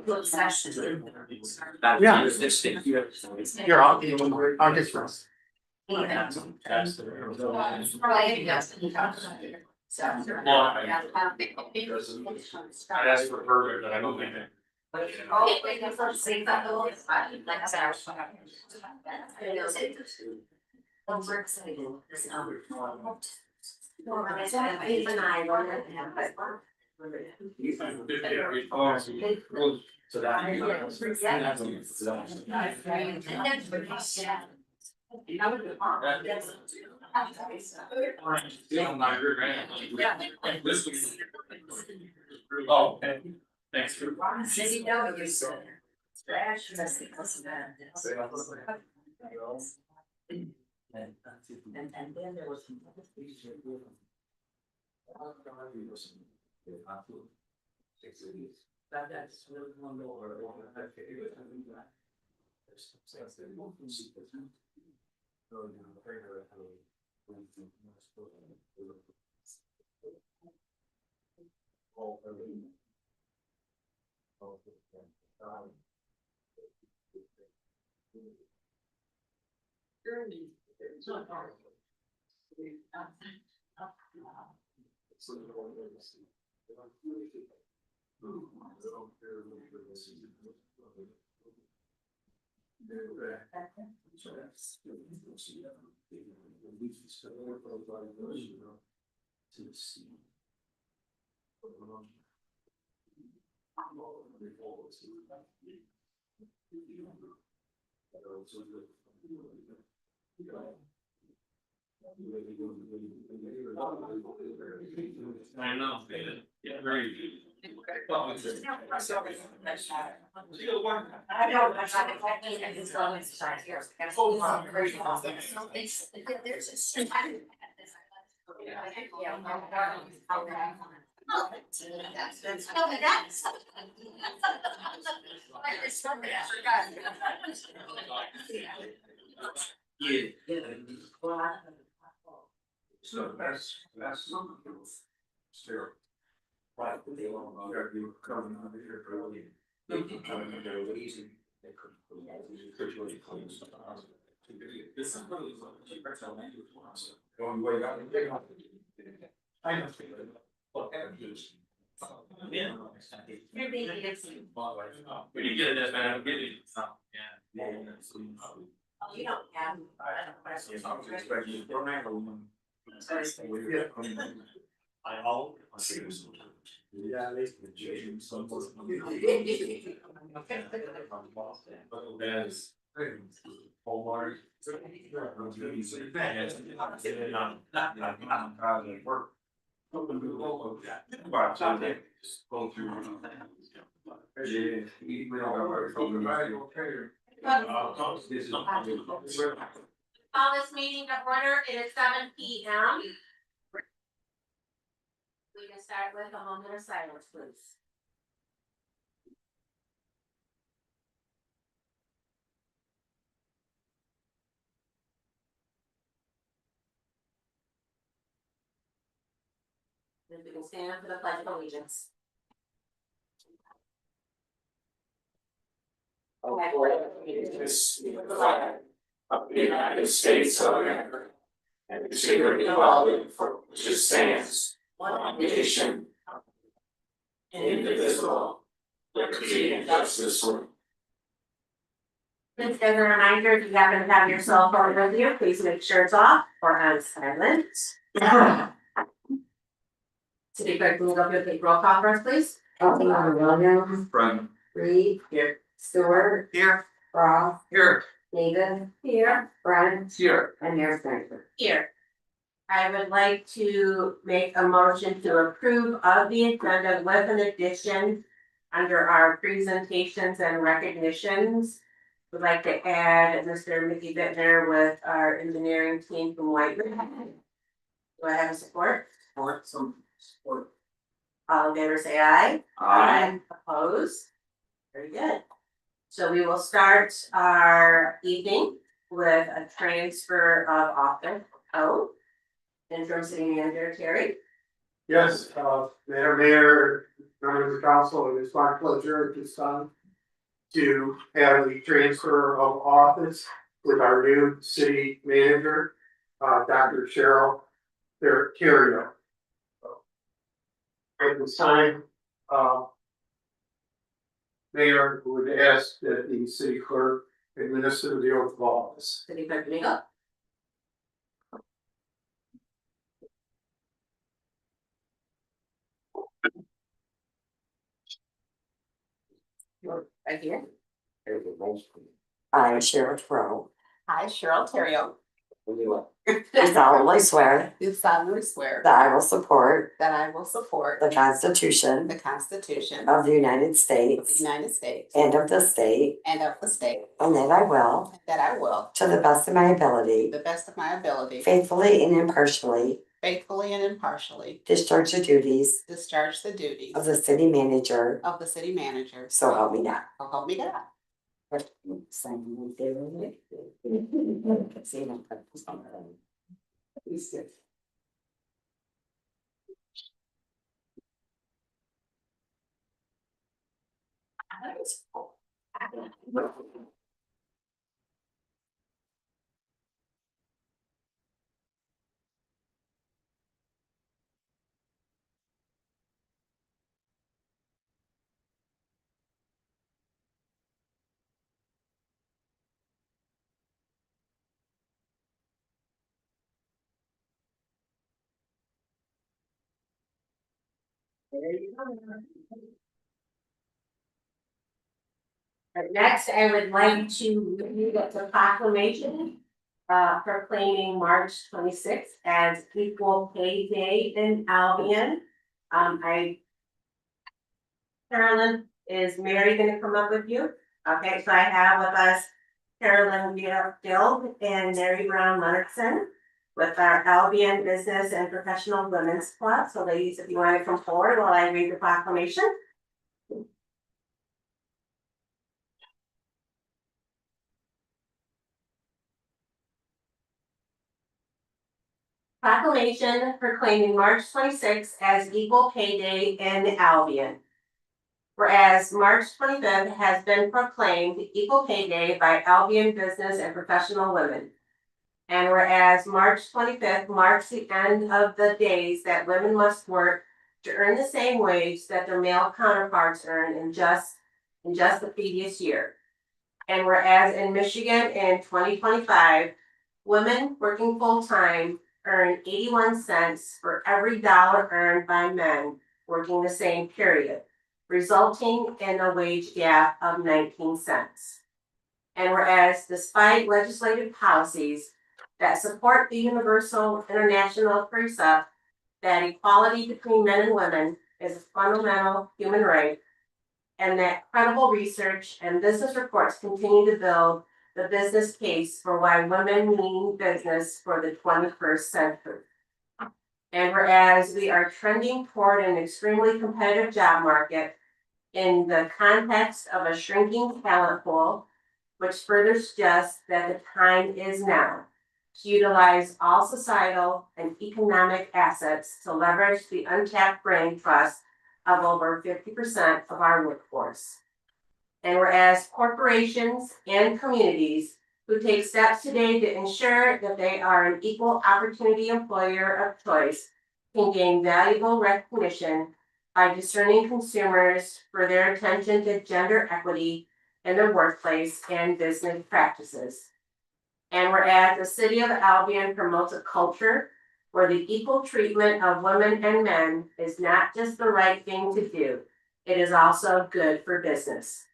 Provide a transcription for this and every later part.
Closed session. Yeah. You're on, I'll get first. I'd ask for further, but I don't think it. So Oh, okay. Thanks for. And then there was. That's really one over. I know, yeah, very good. I know, it's going to start here. There's a. So that's. Still. Right, they won't, you're coming out of here early. They can come in there lazy. They couldn't. Really clean stuff. This is really what you tell me. Going way out. I know. What happens? Yeah. When you get it, man, get it. Yeah. You don't have. I was expecting you to remember one. I all. Yeah, they. That's. Walmart. Work. Just go through. Call this meeting to order, it is 7 p.m. We can start with a moment of silence, please. Then we can stand for the pledge of allegiance. Of the United States of America, and the security for which it stands, one nation, indivisible, liberty and justice for. Just as a reminder, if you happen to have your cell phone with you, please make sure it's off or on silent. City clerk, can you go through the roll call first, please? Williams. Run. Reed. Here. Stewart. Here. Ross. Here. David. Here. Brian. Here. And Mayor Snyder. Here. I would like to make a motion to approve of the agenda with an addition under our presentations and recognitions. Would like to add Mr. Mickey Bittner with our engineering team from Whiteman. Do I have a support? Support, some support. All in favor, say aye. Opposed? Very good. So we will start our evening with a transfer of office. Interim city manager Terry. Yes, Madam Mayor, members of council, it is my pleasure at this time to have the transfer of office with our new city manager, Dr. Cheryl Terrio. At this time, Mayor would ask that the city clerk administer the oath of office. City Clerk Domingo. Right here. I, Cheryl Crowe, I, Cheryl Terrio, do solemnly swear do solemnly swear that I will support that I will support the Constitution the Constitution of the United of the States United States and of the state, and of the state, and that I will, that I will, to the best of my to ability, the best of my ability, faithfully and impartially, faithfully and impartially, discharge the duties discharge the duties of the city manager, of the city manager. so help me God. So help me God. Next, I would like to read the proclamation proclaiming March 26th as Equal Pay Day in Albion. Carolyn, is Mary gonna come up with you? Okay, so I have with us Carolyn Gill and Mary Brown Leonardson with our Albion Business and Professional Women's Club. So ladies, if you want to come forward while I read the proclamation. Proclamation proclaiming March 26th as Equal Pay Day in Albion. Whereas March 25th has been proclaimed Equal Pay Day by Albion Business and Professional Women. And whereas March 25th marks the end of the days that women must work to earn the same wage that their male counterparts earn in just the previous year. And whereas in Michigan in 2025, women working full-time earn 81 cents for every dollar earned by men working the same period, resulting in a wage gap of 19 cents. And whereas despite legislative policies that support the universal international precept that equality between men and women is a fundamental human right, and that credible research and business reports continue to build the business case for why women mean business for the 21st century. And whereas we are trending toward an extremely competitive job market in the context of a shrinking talent pool, which further suggests that the time is now to utilize all societal and economic assets to leverage the untapped brain trust of over 50% of our workforce. And whereas corporations and communities who take steps today to ensure that they are an equal opportunity employer of choice can gain valuable recognition by discerning consumers for their attention to gender equity in their workplace and business practices. And whereas the city of Albion promotes a culture where the equal treatment of women and men is not just the right thing to do, it is also good for business.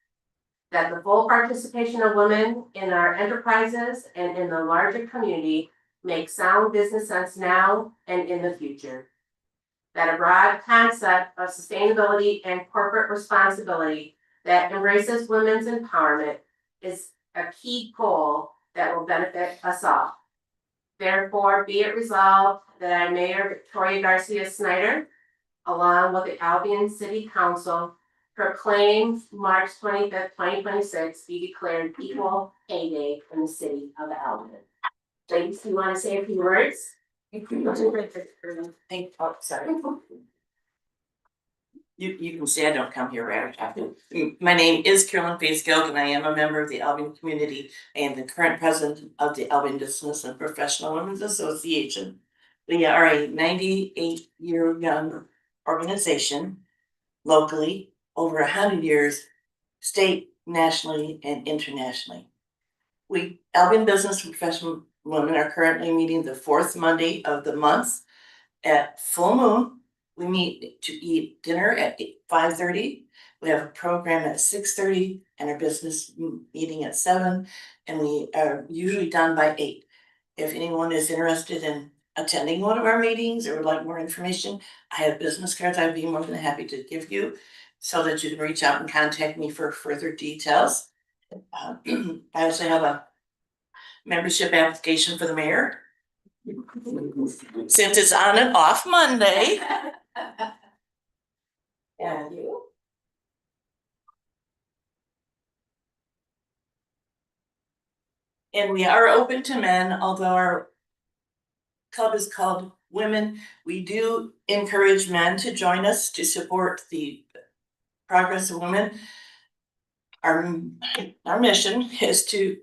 That the full participation of women in our enterprises and in the larger community makes sound business sense now and in the future. That a broad concept of sustainability and corporate responsibility that embraces women's empowerment is a key goal that will benefit us all. Therefore, be it resolved that I, Mayor Victoria Garcia Snyder, along with the Albion City Council, proclaim March 25th, 2026 be declared Equal Pay Day in the city of Albion. Ladies, do you want to say a few words? Thank, oh, sorry. You can say I don't come here right after. My name is Carolyn Faith Gilg, and I am a member of the Albion community. I am the current president of the Albion Business and Professional Women's Association. We are a 98-year young organization locally, over 100 years, state, nationally, and internationally. We, Albion Business and Professional Women, are currently meeting the fourth Monday of the month at full moon. We meet to eat dinner at 5:30. We have a program at 6:30 and our business meeting at 7, and we are usually done by 8. If anyone is interested in attending one of our meetings or would like more information, I have business cards I'd be more than happy to give you so that you can reach out and contact me for further details. I also have a membership application for the mayor. Since it's on and off Monday. And you? And we are open to men, although our club is called Women. We do encourage men to join us to support the progress of women. Our mission is to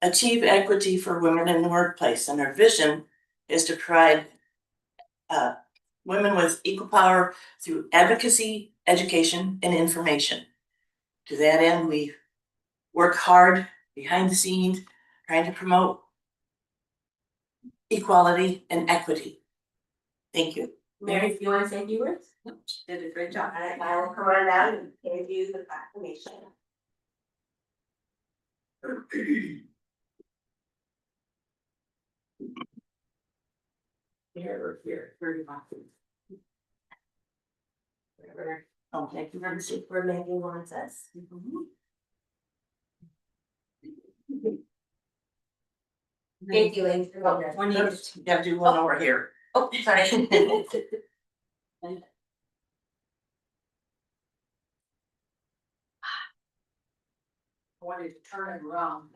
achieve equity for women in the workplace, and our vision is to provide women with equal power through advocacy, education, and information. To that end, we work hard behind the scenes, trying to promote equality and equity. Thank you. Mary, if you want to say a few words? No, she did a great job. I will come on down and give you the proclamation. Here. Oh, thank you very much. Where Maggie wants us. Thank you, Lynn. We need to, gotta do one over here. Oh, sorry. I wanted to turn it around.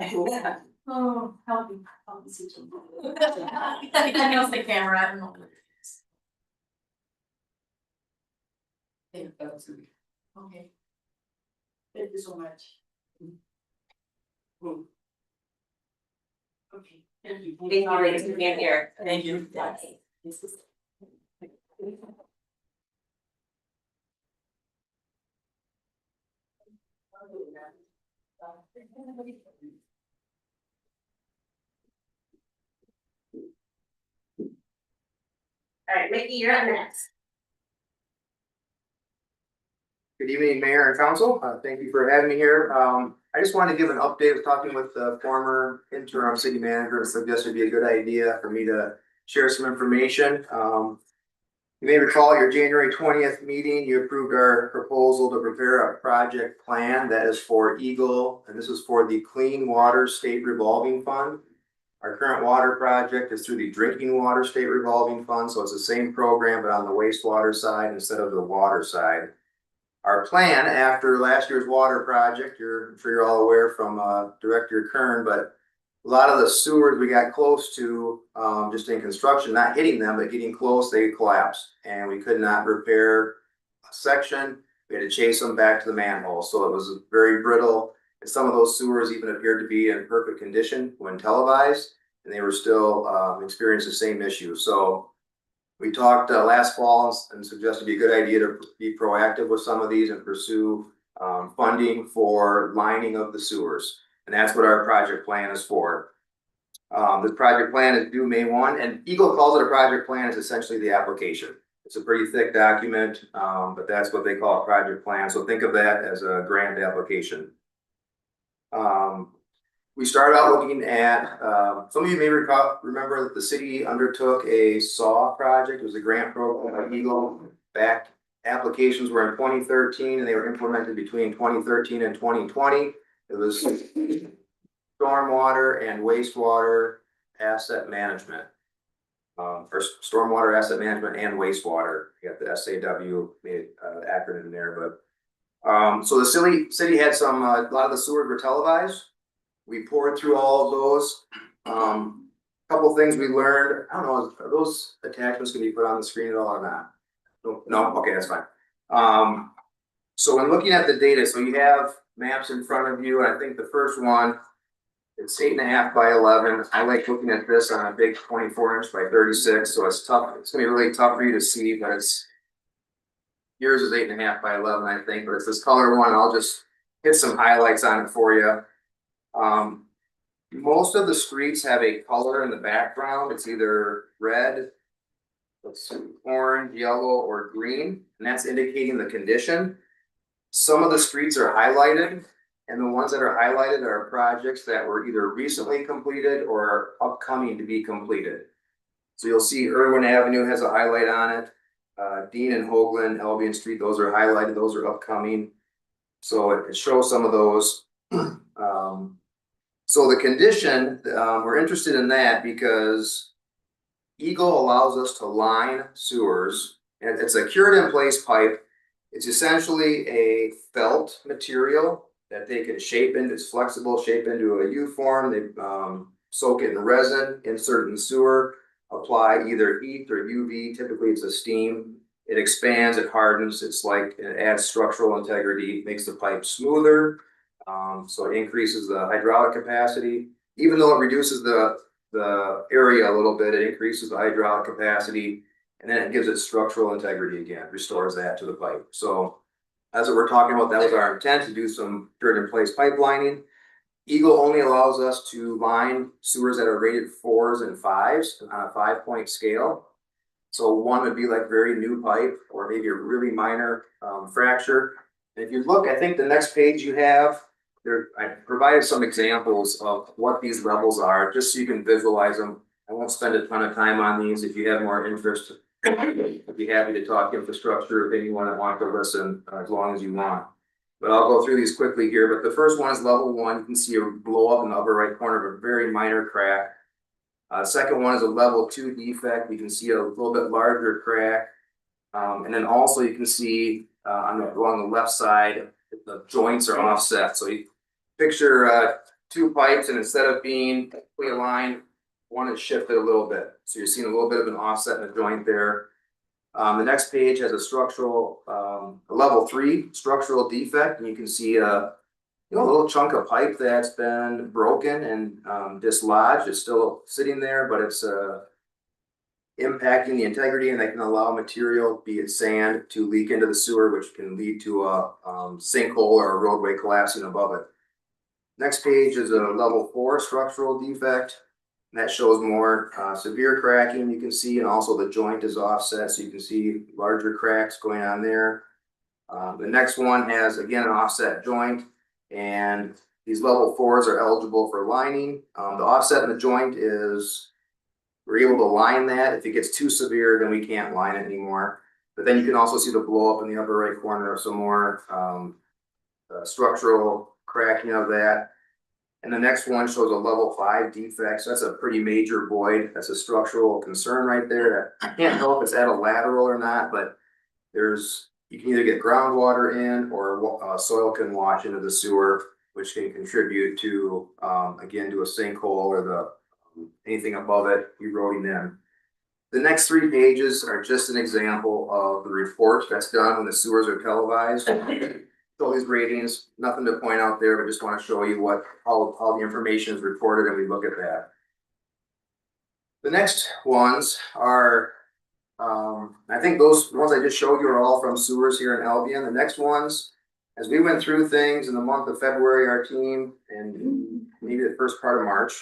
Oh, help me see I know the camera, I don't know. Okay. Thank you so much. Okay. Thank you. Thank you, ladies, for being here. Thank you. All right, Mickey, you're up next. Good evening, Mayor and Council. Thank you for having me here. I just wanted to give an update. I was talking with the former interim city manager and suggested it'd be a good idea for me to share some information. You may recall your January 20th meeting, you approved our proposal to prepare a project plan that is for Eagle, and this is for the Clean Water State Revolving Fund. Our current water project is through the Drinking Water State Revolving Fund, so it's the same program, but on the wastewater side instead of the water side. Our plan after last year's water project, I'm sure you're all aware from Director Kern, but a lot of the sewers we got close to, just in construction, not hitting them, but getting close, they collapsed. And we could not repair a section. We had to chase them back to the manhole. So it was very brittle. And some of those sewers even appeared to be in perfect condition when televised, and they were still experiencing the same issue. So we talked last fall and suggested it'd be a good idea to be proactive with some of these and pursue funding for lining of the sewers. And that's what our project plan is for. This project plan is due May 1, and Eagle calls it a project plan. It's essentially the application. It's a pretty thick document, but that's what they call a project plan. So think of that as a grant application. We started out looking at, some of you may remember that the city undertook a SAW project. It was a grant program by Eagle. Back applications were in 2013 and they were implemented between 2013 and 2020. It was stormwater and wastewater asset management. Or stormwater asset management and wastewater. You got the SAW acronym there, but so the city had some, a lot of the sewers were televised. We poured through all of those. Couple things we learned, I don't know, are those attachments gonna be put on the screen at all or not? No, okay, that's fine. So when looking at the data, so you have maps in front of you, and I think the first one, it's 8.5 by 11. I like looking at this on a big 24" by 36, so it's tough, it's gonna be really tough for you to see, but it's. Yours is 8.5 by 11, I think, but it's this color one, I'll just hit some highlights on it for you. Most of the streets have a color in the background, it's either red, let's see, orange, yellow, or green, and that's indicating the condition. Some of the streets are highlighted, and the ones that are highlighted are projects that were either recently completed or upcoming to be completed. So you'll see Irwin Avenue has a highlight on it. Dean and Hoagland, Albion Street, those are highlighted, those are upcoming. So it shows some of those. So the condition, we're interested in that because Eagle allows us to line sewers, and it's a cured in place pipe. It's essentially a felt material that they can shape into, it's flexible, shape into a U form. They soak it in resin, insert it in sewer, apply either heat or UV, typically it's a steam. It expands, it hardens, it's like, it adds structural integrity, makes the pipe smoother. So it increases the hydraulic capacity, even though it reduces the area a little bit, it increases the hydraulic capacity. And then it gives it structural integrity again, restores that to the pipe. So that's what we're talking about. That was our intent, to do some cured in place pipelining. Eagle only allows us to line sewers that are rated 4s and 5s on a 5-point scale. So 1 would be like very new pipe, or maybe a really minor fracture. And if you look, I think the next page you have there, I provided some examples of what these levels are, just so you can visualize them. I won't spend a ton of time on these. If you have more interest, I'd be happy to talk infrastructure if anyone that wants to listen, as long as you want. But I'll go through these quickly here. But the first one is level 1. You can see a blow up in the upper right corner of a very minor crack. Second one is a level 2 defect. You can see a little bit larger crack. And then also you can see along the left side, the joints are offset. So you picture 2 pipes, and instead of being perfectly aligned, one is shifted a little bit. So you're seeing a little bit of an offset in the joint there. The next page has a structural, a level 3 structural defect, and you can see a little chunk of pipe that's been broken and dislodged. It's still sitting there, but it's impacting the integrity, and that can allow material, be it sand, to leak into the sewer, which can lead to a sinkhole or a roadway collapsing above it. Next page is a level 4 structural defect. That shows more severe cracking, you can see, and also the joint is offset, so you can see larger cracks going on there. The next one has, again, an offset joint, and these level 4s are eligible for lining. The offset in the joint is, we're able to line that. If it gets too severe, then we can't line it anymore. But then you can also see the blow up in the upper right corner of some more structural cracking of that. And the next one shows a level 5 defect. So that's a pretty major void. That's a structural concern right there. I can't tell if it's at a lateral or not, but you can either get groundwater in, or soil can wash into the sewer, which can contribute to, again, to a sinkhole or anything above it eroding in. The next 3 pages are just an example of the report that's done when the sewers are televised. So these ratings, nothing to point out there, but just want to show you how the information is reported, and we look at that. The next ones are, I think those ones I just showed you are all from sewers here in Albion. The next ones, as we went through things in the month of February, our team, and maybe the first part of March,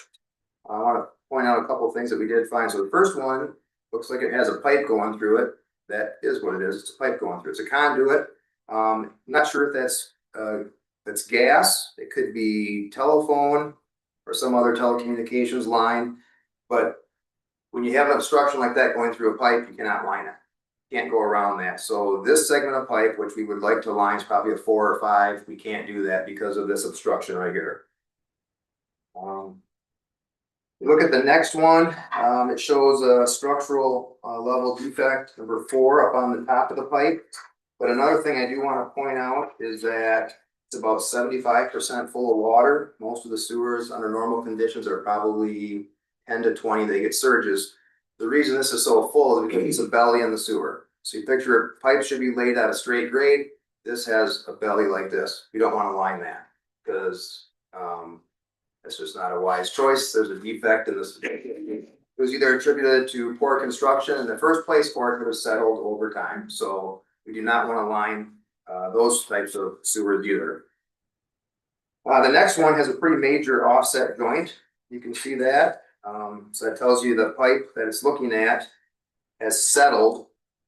I want to point out a couple of things that we did find. So the first one looks like it has a pipe going through it. That is what it is. It's a pipe going through. It's a conduit. Not sure if that's gas. It could be telephone or some other telecommunications line. But when you have an obstruction like that going through a pipe, you cannot line it. You can't go around that. So this segment of pipe, which we would like to line, is probably a 4 or 5. We can't do that because of this obstruction right here. Look at the next one. It shows a structural level defect number 4 up on the top of the pipe. But another thing I do want to point out is that it's about 75% full of water. Most of the sewers under normal conditions are probably 10 to 20, they get surges. The reason this is so full is because it's a belly in the sewer. So you picture a pipe should be laid at a straight grade. This has a belly like this. You don't want to line that because it's just not a wise choice. There's a defect in this. It was either attributed to poor construction in the first place or it was settled over time. So we do not want to line those types of sewers either. The next one has a pretty major offset joint. You can see that. So that tells you the pipe that it's looking at has settled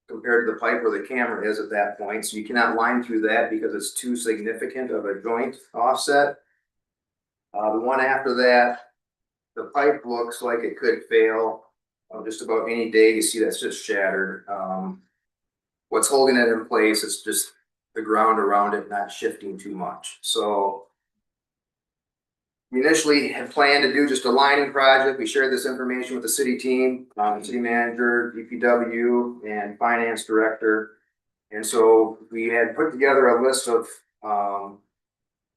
compared to the pipe where the camera is at that point. So you cannot line through that because it's too significant of a joint offset. The one after that, the pipe looks like it could fail just about any day. You see that's just shattered. What's holding it in place is just the ground around it not shifting too much. So we initially had planned to do just a lining project. We shared this information with the city team, city manager, DPW, and finance director. And so we had put together a list of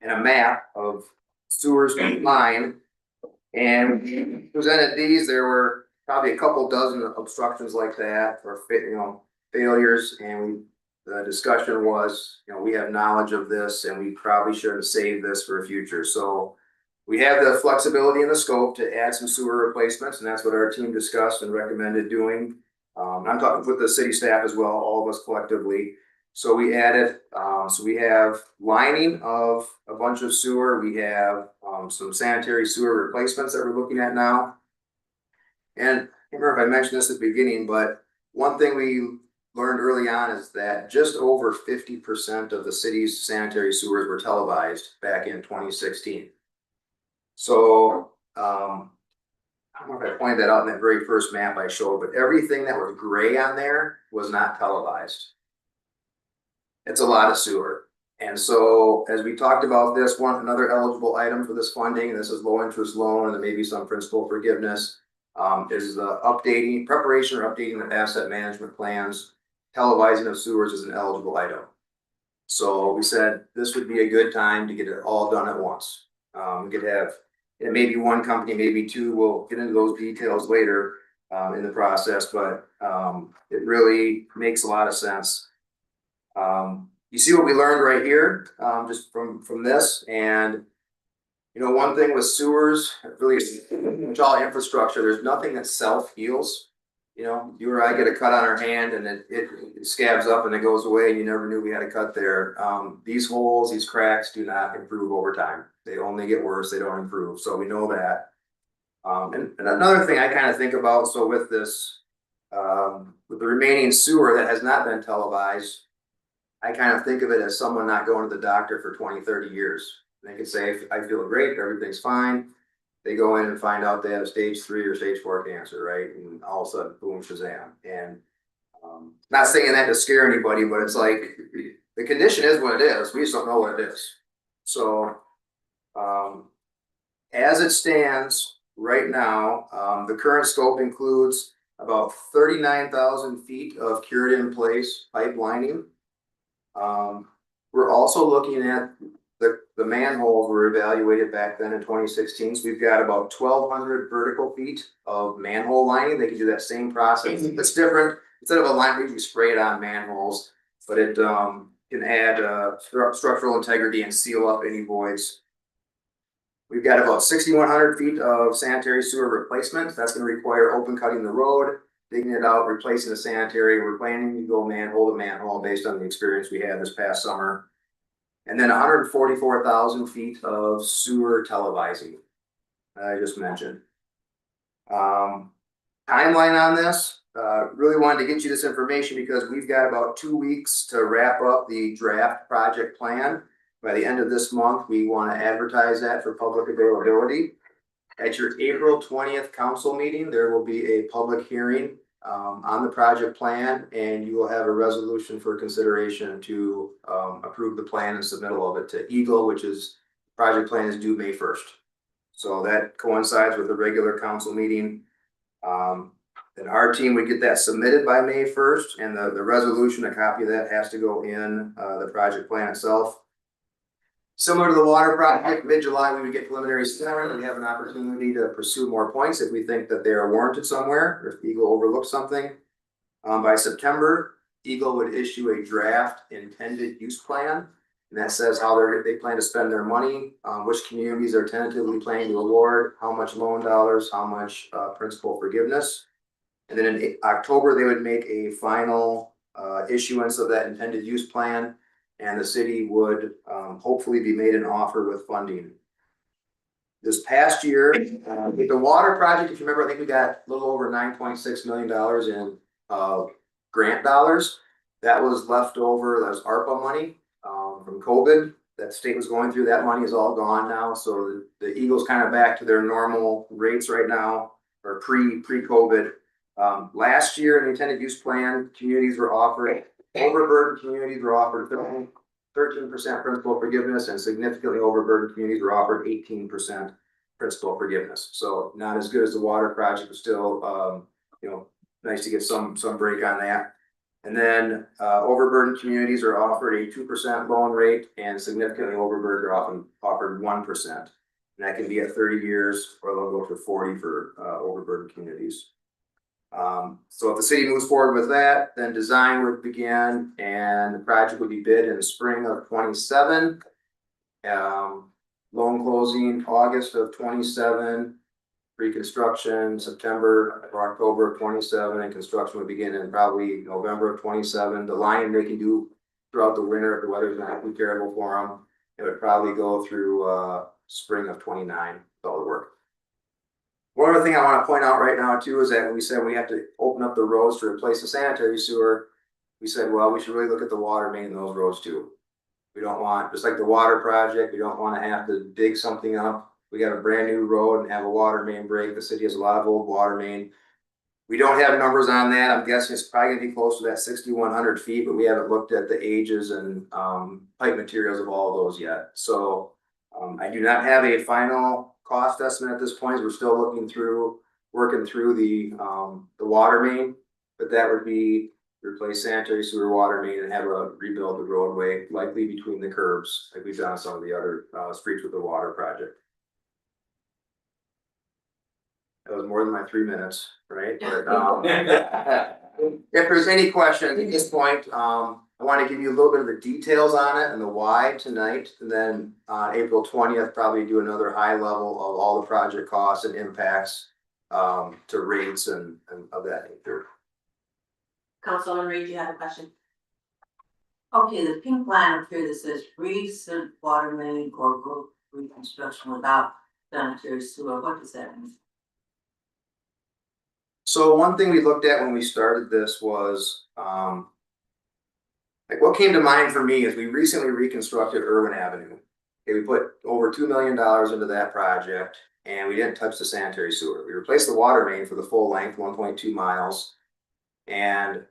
and a map of sewers and line. And we presented these. There were probably a couple dozen obstructions like that, or failures. And the discussion was, we have knowledge of this, and we probably should have saved this for a future. So we have the flexibility in the scope to add some sewer replacements, and that's what our team discussed and recommended doing. I'm talking with the city staff as well, all of us collectively. So we added, so we have lining of a bunch of sewer. We have some sanitary sewer replacements that we're looking at now. And I can't remember if I mentioned this at the beginning, but one thing we learned early on is that just over 50% of the city's sanitary sewers were televised back in 2016. So, I don't know if I pointed that out in that very first map I showed, but everything that was gray on there was not televised. It's a lot of sewer. And so, as we talked about this one, another eligible item for this funding, and this is low interest loan, and there may be some principal forgiveness, is the preparation or updating of asset management plans. Televising of sewers is an eligible item. So we said this would be a good time to get it all done at once. We could have, it may be one company, maybe two. We'll get into those details later in the process, but it really makes a lot of sense. You see what we learned right here, just from this, and one thing with sewers, really, it's all infrastructure. There's nothing that self-heals. You or I get a cut on our hand and it scabs up and it goes away and you never knew we had a cut there. These holes, these cracks do not improve over time. They only get worse, they don't improve. So we know that. And another thing I kind of think about, so with this, with the remaining sewer that has not been televised, I kind of think of it as someone not going to the doctor for 20, 30 years. They could say, I feel great, everything's fine. They go in and find out they have stage 3 or stage 4 cancer, right? And all of a sudden, boom, shazam. And not saying that to scare anybody, but it's like the condition is what it is. We just don't know what it is. So as it stands right now, the current scope includes about 39,000 feet of cured in place pipe lining. We're also looking at the manholes were evaluated back then in 2016. So we've got about 1,200 vertical feet of manhole lining. They can do that same process. It's different. Instead of a line, we can spray it on manholes, but it can add structural integrity and seal up any voids. We've got about 6,100 feet of sanitary sewer replacement. That's going to require open cutting the road, digging it out, replacing the sanitary. We're planning to go manhole to manhole based on the experience we had this past summer. And then 144,000 feet of sewer televising, I just mentioned. Timeline on this, really wanted to get you this information because we've got about 2 weeks to wrap up the draft project plan. By the end of this month, we want to advertise that for public availability. At your April 20th council meeting, there will be a public hearing on the project plan, and you will have a resolution for consideration to approve the plan and submittal of it to Eagle, which is project plan is due May 1st. So that coincides with the regular council meeting. Then our team would get that submitted by May 1st, and the resolution, a copy of that has to go in the project plan itself. Similar to the water project, mid-July, we would get preliminary scenario, we have an opportunity to pursue more points if we think that they are warranted somewhere, or if Eagle overlooked something. By September, Eagle would issue a draft intended use plan. And that says how they plan to spend their money, which communities are tentatively planning to award, how much loan dollars, how much principal forgiveness. And then in October, they would make a final issuance of that intended use plan. And the city would hopefully be made an offer with funding. This past year, with the water project, if you remember, I think we got a little over $9.6 million in grant dollars. That was left over, that was ARPA money from COVID. That state was going through, that money is all gone now. So the Eagles kind of back to their normal rates right now, or pre-COVID. Last year in the intended use plan, communities were offered, overburdened communities were offered 13% principal forgiveness, and significantly overburdened communities were offered 18% principal forgiveness. So not as good as the water project, but still, nice to get some break on that. And then overburdened communities are offered a 2% loan rate, and significantly overburdened are often offered 1%. And that can be at 30 years, or they'll go to 40 for overburdened communities. So if the city moves forward with that, then design would begin and the project would be bid in the spring of 27. Loan closing August of 27, pre-construction September or October of 27, and construction would begin in probably November of 27. The lining they can do throughout the winter if the weather's not too terrible for them. It would probably go through spring of 29 with all the work. One other thing I want to point out right now too is that when we said we have to open up the roads to replace the sanitary sewer, we said, well, we should really look at the water main in those roads too. We don't want, just like the water project, we don't want to have to dig something up. We got a brand new road and have a water main break. The city has a lot of old water main. We don't have numbers on that. I'm guessing it's probably gonna be close to that 6,100 feet, but we haven't looked at the ages and pipe materials of all of those yet. So I do not have a final cost estimate at this point. We're still working through the water main, but that would be replace sanitary sewer, water main, and have a rebuild the roadway, likely between the curbs, like we've done on some of the other streets with the water project. That was more than my 3 minutes, right? But, if there's any questions at this point, I want to give you a little bit of the details on it and the why tonight, and then on April 20th, probably do another high level of all the project costs and impacts to rates and of that nature. Councilman Reed, you have a question? Okay, the pink line up here that says recent water main or road reconstruction without sanitary sewer, what does that mean? So one thing we looked at when we started this was, like what came to mind for me is we recently reconstructed Irwin Avenue. Okay, we put over $2 million into that project and we didn't touch the sanitary sewer. We replaced the water main for the full length, 1.2 miles. And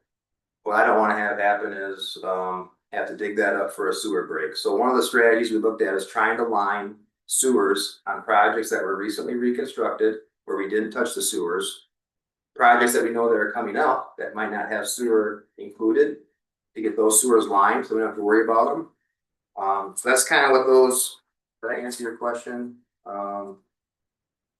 what I don't want to have happen is have to dig that up for a sewer break. So one of the strategies we looked at is trying to line sewers on projects that were recently reconstructed where we didn't touch the sewers. Projects that we know that are coming up that might not have sewer included, to get those sewers lined so we don't have to worry about them. So that's kind of what those, did I answer your question?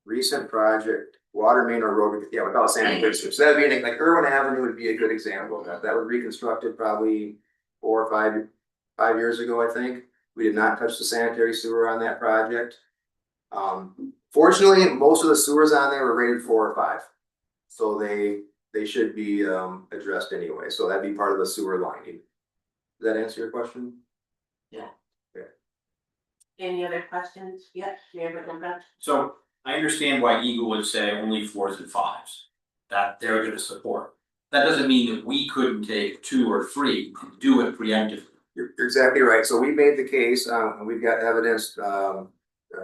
Recent project, water main or road, yeah, without sanitary sewer. So that would be like Irwin Avenue would be a good example of that. That was reconstructed probably 4 or 5 years ago, I think. We did not touch the sanitary sewer on that project. Fortunately, most of the sewers on there were rated 4 or 5. So they should be addressed anyway. So that'd be part of the sewer lining. Does that answer your question? Yeah. Okay. Any other questions? Yes, Mayor Burton. So I understand why Eagle would say only 4s and 5s, that they're gonna support. That doesn't mean that we couldn't take 2 or 3 and do it preemptively. You're exactly right. So we made the case, and we've got evidence.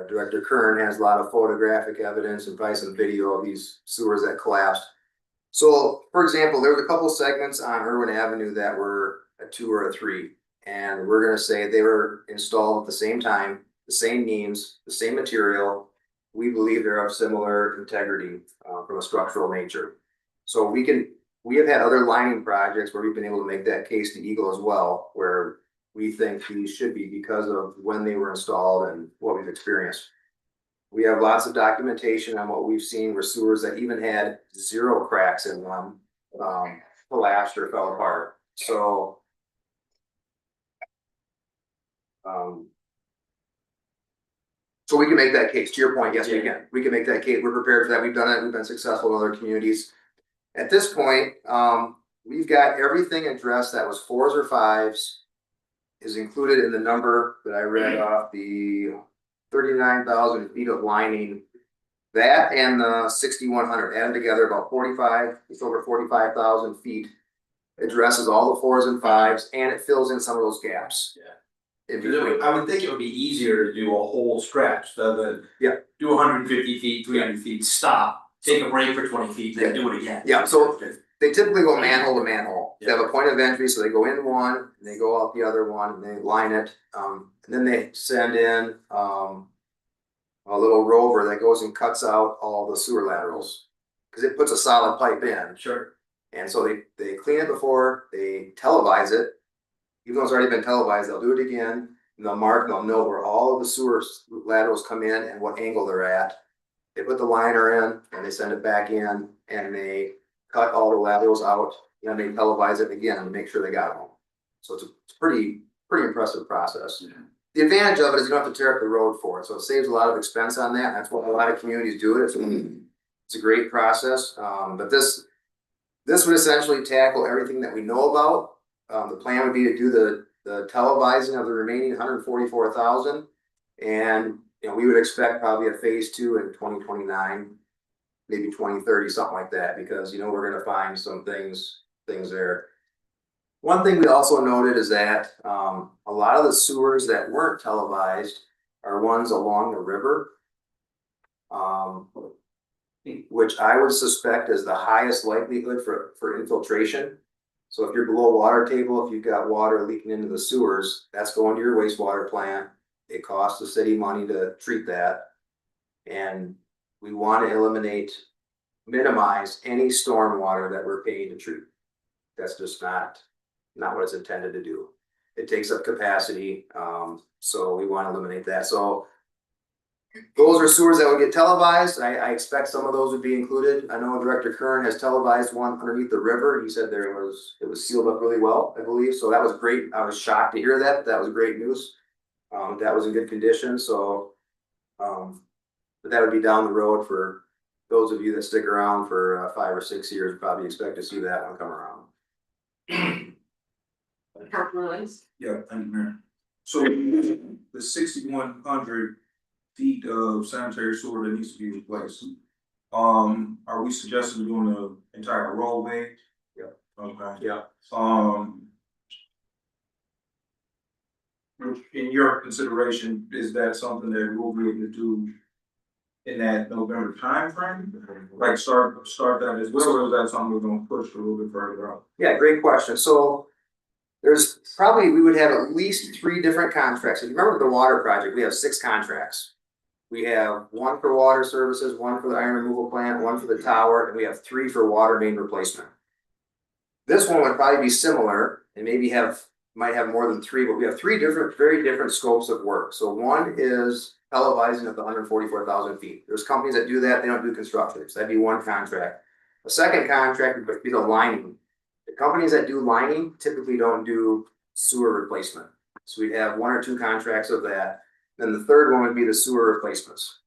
Director Kern has a lot of photographic evidence and probably some video of these sewers that collapsed. So, for example, there was a couple segments on Irwin Avenue that were a 2 or a 3, and we're going to say they were installed at the same time, the same means, the same material. We believe they're of similar integrity from a structural nature. So we have had other lining projects where we've been able to make that case to Eagle as well, where we think these should be because of when they were installed and what we've experienced. We have lots of documentation on what we've seen where sewers that even had 0 cracks in them, collapsed or fell apart, so. So we can make that case, to your point, yes, we can, make that case, we're prepared for that, we've done it, we've been successful in other communities. At this point, we've got everything addressed that was 4s or 5s. Is included in the number that I read off, the 39,000 feet of lining. That and the 6,100 added together about 45, it's over 45,000 feet. Addresses all the 4s and 5s and it fills in some of those gaps. Yeah. I would think it would be easier to do a whole stretch rather than. Do 150 feet, 300 feet, stop, take a break for 20 feet, then do it again. Yeah, so they typically go manhole to manhole. They have a point of entry, so they go in one, and they go out the other one, and they line it. And then they send in a little rover that goes and cuts out all the sewer laterals. Cause it puts a solid pipe in. Sure. And so they clean it before, they televise it. Even though it's already been televised, they'll do it again. And they'll mark, they'll know where all of the sewer laterals come in and what angle they're at. They put the liner in and they send it back in and they cut all the laterals out. And they televise it again and make sure they got them. So it's a pretty impressive process. Yeah. The advantage of it is you don't have to tear up the road for it. So it saves a lot of expense on that. That's what a lot of communities do it. It's a great process. But this would essentially tackle everything that we know about. The plan would be to do the televising of the remaining 144,000. And we would expect probably a phase 2 in 2029, maybe 2030, something like that, because we're gonna find some things there. One thing we also noted is that a lot of the sewers that weren't televised are ones along the river. Which I would suspect is the highest likelihood for infiltration. So if you're below water table, if you've got water leaking into the sewers, that's going to your wastewater plant. It costs the city money to treat that. And we want to minimize any stormwater that we're paying to treat. That's just not what it's intended to do. It takes up capacity, so we want to eliminate that. So those are sewers that would get televised. I expect some of those would be included. I know Director Kern has televised one underneath the river. He said it was sealed up really well, I believe. So that was great. I was shocked to hear that. That was great news. That was in good condition. So, but that would be down the road for those of you that stick around for 5 or 6 years. Probably expect to see that one come around. Councilman Lewis? Yeah, thank you, Mayor. So the 6,100 feet of sanitary sewer that needs to be replaced. Are we suggesting doing the entire roadway? Yeah. Okay. Yeah. In your consideration, is that something that we'll be able to do in that November timeframe? Like start that as well, or is that something we're gonna push a little bit further out? Yeah, great question. So we would have at least 3 different contracts. If you remember the water project, we have 6 contracts. We have 1 for water services, 1 for the iron removal plant, 1 for the tower, and we have 3 for water main replacement. This one would probably be similar and maybe might have more than 3, but we have 3 very different scopes of work. So one is televising of the 144,000 feet. There's companies that do that, they don't do construction, so that'd be 1 contract. The second contract would be the lining. The companies that do lining typically don't do sewer replacement. So we'd have 1 or 2 contracts of that. Then the third one would be the sewer replacements.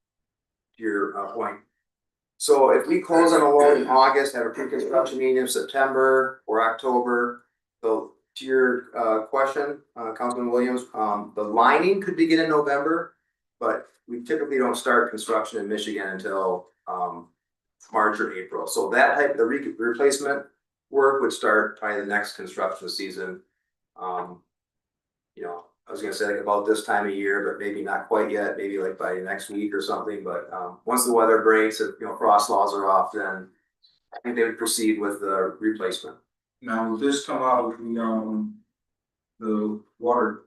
To your point. So if we close on a loan in August, have a pre-construction meeting in September or October, so to your question, Councilman Williams, the lining could begin in November, but we typically don't start construction in Michigan until March or April. So that type of replacement work would start probably the next construction season. I was gonna say like about this time of year, but maybe not quite yet, maybe like by next week or something, but once the weather breaks, if frost laws are off, then I think they would proceed with the replacement. Now, will this come out of the water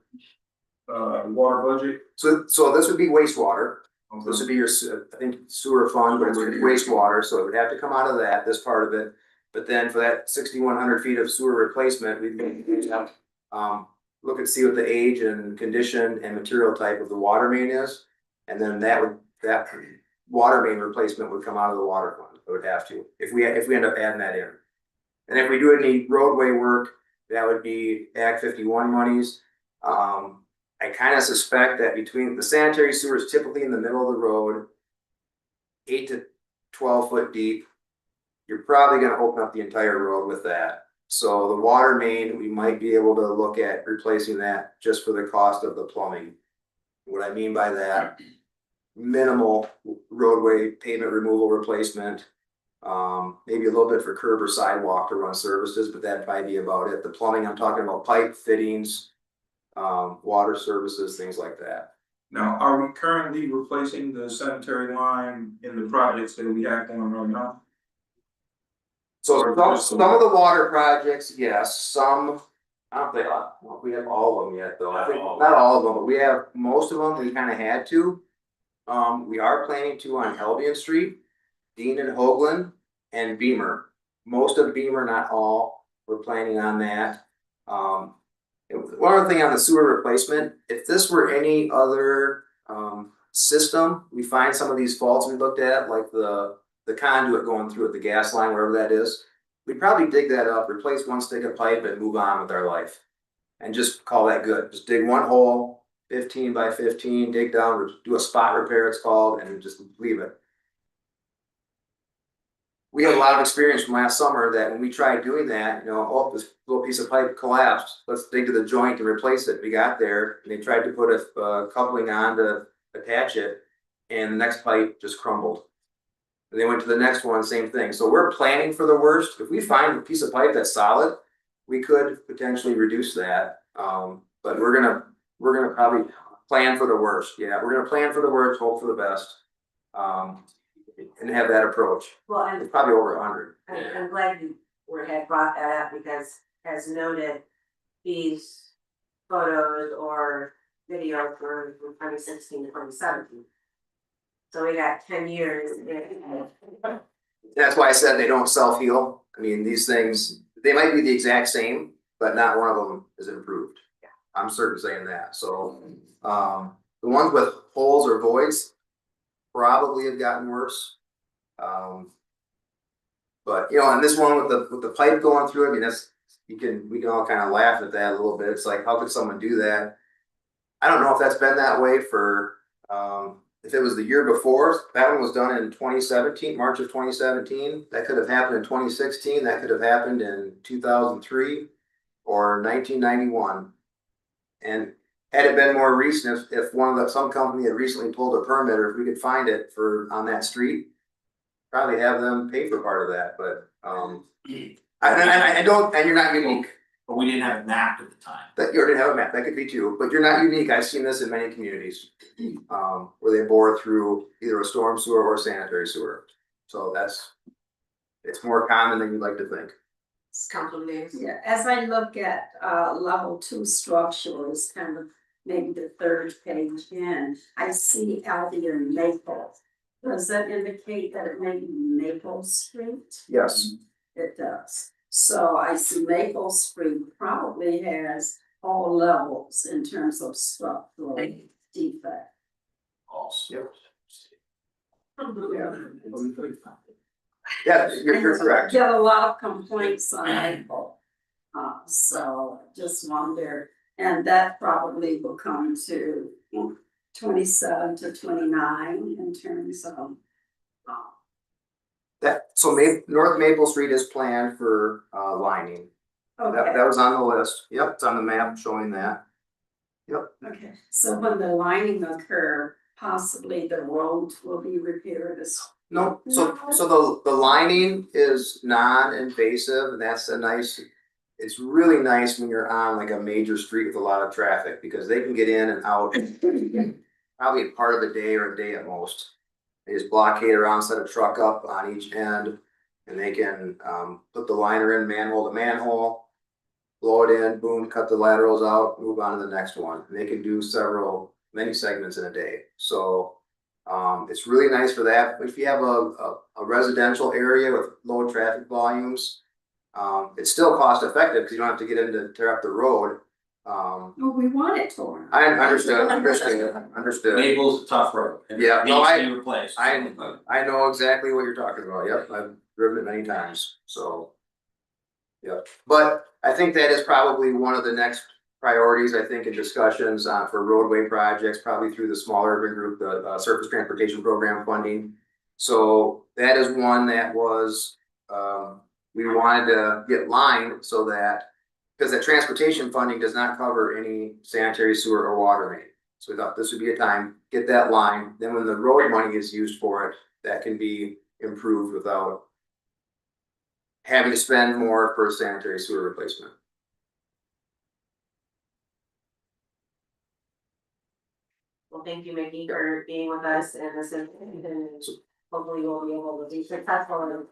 budget? So this would be wastewater. Okay. This would be your, I think sewer fund, but it's wastewater, so it would have to come out of that, this part of it. But then for that 6,100 feet of sewer replacement, we'd have look and see what the age and condition and material type of the water main is. And then that water main replacement would come out of the water fund, it would have to, if we end up adding that in. And if we do any roadway work, that would be Act 51 monies. I kind of suspect that between the sanitary sewer is typically in the middle of the road, 8 to 12 foot deep. You're probably gonna open up the entire road with that. So the water main, we might be able to look at replacing that just for the cost of the plumbing. What I mean by that, minimal roadway pavement removal replacement. Maybe a little bit for curb or sidewalk to run services, but that'd probably be about it. The plumbing, I'm talking about pipe fittings, water services, things like that. Now, are we currently replacing the sanitary line in the projects that we have going on now? So some of the water projects, yes, some, I don't think, well, we have all of them yet though. I think, not all of them, but we have most of them, we kind of had to. We are planning to on Albion Street, Dean and Hoagland, and Beamer. Most of Beamer, not all, we're planning on that. One other thing on the sewer replacement, if this were any other system, we find some of these faults we looked at, like the conduit going through it, the gas line, wherever that is, we'd probably dig that up, replace one stick of pipe and move on with our life. And just call that good. Just dig one hole, 15 by 15, dig down, do a spot repair it's called, and just leave it. We had a lot of experience from last summer that when we tried doing that, oh, this little piece of pipe collapsed, let's dig to the joint and replace it. We got there and they tried to put a coupling on to attach it, and the next pipe just crumbled. And they went to the next one, same thing. So we're planning for the worst. If we find a piece of pipe that's solid, we could potentially reduce that. But we're gonna probably plan for the worst. Yeah, we're gonna plan for the worst, hope for the best. And have that approach. Well, It's probably over 100. I'm glad you had brought that up because as noted, these photos or videos were from 2016 to 2017. So we got 10 years. That's why I said they don't self-heal. I mean, these things, they might be the exact same, but not one of them is improved. Yeah. I'm certain saying that. So the ones with holes or voids probably have gotten worse. But and this one with the pipe going through, I mean, that's we can all kind of laugh at that a little bit. It's like, how could someone do that? I don't know if that's been that way for if it was the year before. That one was done in 2017, March of 2017. That could have happened in 2016. That could have happened in 2003 or 1991. And had it been more recent, if some company had recently pulled a permit, or if we could find it on that street, probably have them pay for part of that. But I don't, and you're not unique. But we didn't have it mapped at the time. That you already have a map, that could be too, but you're not unique. I've seen this in many communities. Where they bore through either a storm sewer or sanitary sewer. So it's more common than you'd like to think. Yeah, as I look at level 2 structures, kind of maybe the third page in, I see Albion Maple. Does that indicate that it may be Maple Street? Yes. It does. So I see Maple Street probably has all levels in terms of structural defect. Yeah, you're correct. Get a lot of complaints on Maple. So just wonder, and that probably will come to 27 to 29 in terms of. So North Maple Street is planned for lining. Okay, That was on the list. Yep, it's on the map showing that. Yep. okay, so when the lining occur, possibly the road will be repaired as. No, so the lining is non-invasive, and that's it's really nice when you're on like a major street with a lot of traffic, because they can get in and out probably a part of a day or a day at most. They just blockade around, set a truck up on each end, and they can put the liner in manhole to manhole, blow it in, boom, cut the laterals out, move on to the next one. And they can do many segments in a day. So it's really nice for that. If you have a residential area with low traffic volumes, it's still cost effective because you don't have to get in to tear up the road. Um, Well, we want it torn. I understood. Maple's a tough road. and it Yeah, no, needs to I- be replaced. I know exactly what you're talking about, yep, I've driven it many times, so. Yep, but I think that is probably one of the next priorities, I think, in discussions for roadway projects, probably through the small urban group, the surface transportation program funding. So that is one that was, we wanted to get lined so that, because the transportation funding does not cover any sanitary sewer or water main. So we thought this would be a time, get that line, then when the road money is used for it, that can be improved without having to spend more for sanitary sewer replacement. Well, thank you, Mickey, for being with us and this is, and hopefully we'll be able to be successful in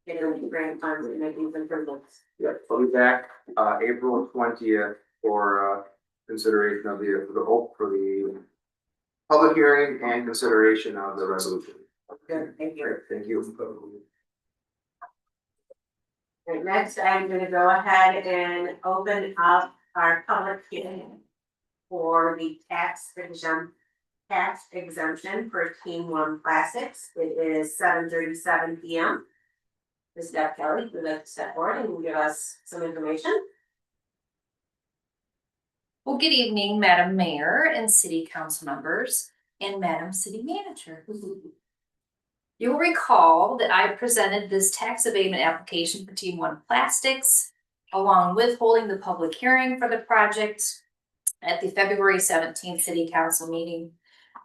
getting the grant funds and making these improvements. Yeah, I'll be back, April 20th for, consideration of for the public hearing and consideration of the resolution. Good, thank you. Great, thank you. Right, next, I'm gonna go ahead and open up our public hearing for the tax exemption for Team One Plastics. It is 7:37 p.m. Ms. Deb Kelly, would like to step forward and give us some information. Well, good evening, Madam Mayor and City Council members and Madam City Manager. You'll recall that I presented this tax abatement application for Team One Plastics, along with holding the public hearing for the project at the February 17th City Council meeting,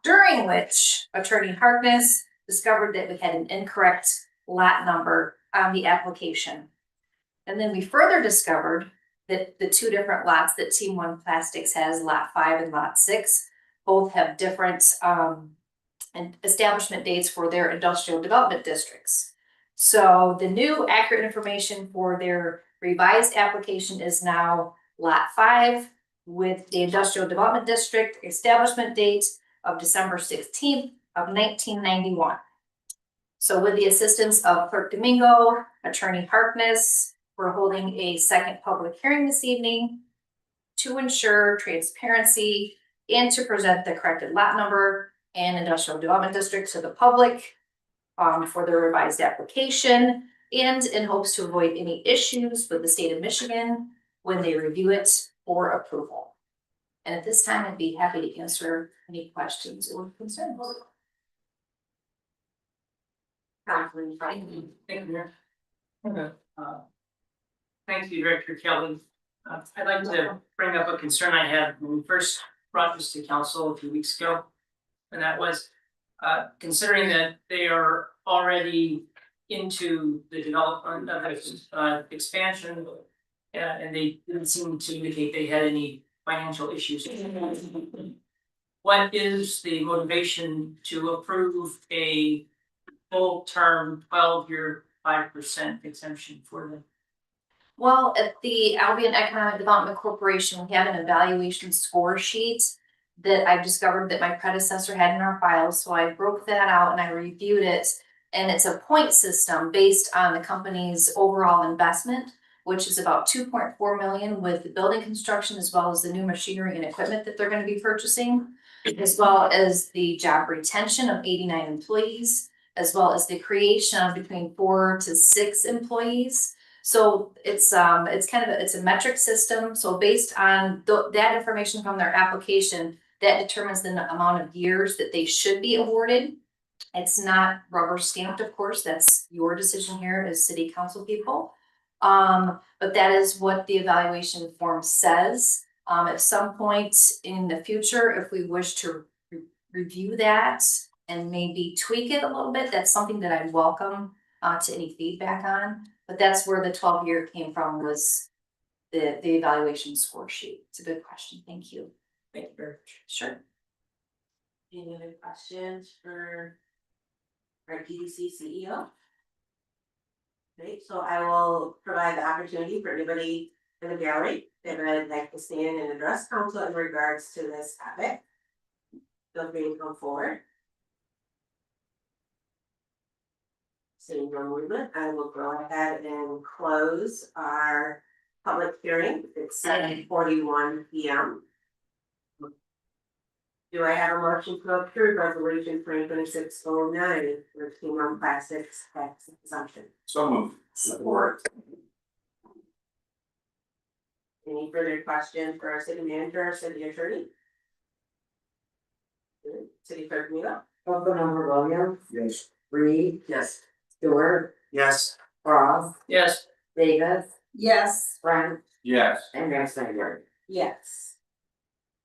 during which Attorney Harkness discovered that we had an incorrect lot number on the application. And then we further discovered that the two different lots that Team One Plastics has, Lot 5 and Lot 6, both have different and establishment dates for their industrial development districts. So the new accurate information for their revised application is now Lot 5 with the industrial development district establishment date of December 16th of 1991. So with the assistance of Clerk Domingo, Attorney Harkness, we're holding a second public hearing this evening to ensure transparency and to present the corrected lot number and industrial development district to the public for the revised application, and in hopes to avoid any issues with the state of Michigan when they review it for approval. And at this time, I'd be happy to answer any questions or concerns. Councilman Frank. Thank you, Mayor. Thank you, Director Kelly. I'd like to bring up a concern I had when we first brought this to council a few weeks ago. And that was, considering that they are already into the development of this expansion. And they didn't seem to indicate they had any financial issues. What is the motivation to approve a full term 12-year 5% exemption for them? Well, at the Albion Economic Development Corporation, we have an evaluation score sheet that I've discovered that my predecessor had in our files. So I broke that out and I reviewed it. And it's a point system based on the company's overall investment, which is about 2.4 million with the building construction, as well as the new machinery and equipment that they're going to be purchasing, as well as the job retention of 89 employees, as well as the creation of between 4 to 6 employees. So it's kind of it's a metric system. So based on that information from their application, that determines the amount of years that they should be awarded. It's not rubber stamped, of course. That's your decision here as city council people. But that is what the evaluation form says. At some point in the future, if we wish to review that and maybe tweak it a little bit, that's something that I welcome to any feedback on. But that's where the 12-year came from, was the evaluation score sheet. It's a good question. Thank you. Thank you very much. Sure. Any other questions for our PDC CEO? Great, so I will provide the opportunity for anybody in the gallery that would like to stand and address council in regards to this topic. Feel free to come forward. Seeing no movement, I will go ahead and close our public hearing. It's 7:41 P.M. Do I have a motion to approve resolution 2026-09 for T1 plastics tax exemption? So moved. Support. Any further questions for our city manager or city attorney? Good. City clerk Mila? Councilmember Williams, Yes. Reed, Yes. Stewart, Yes. Ross, Yes. Davis, Yes. Brent, Yes. and Mayor Snyder. Yes.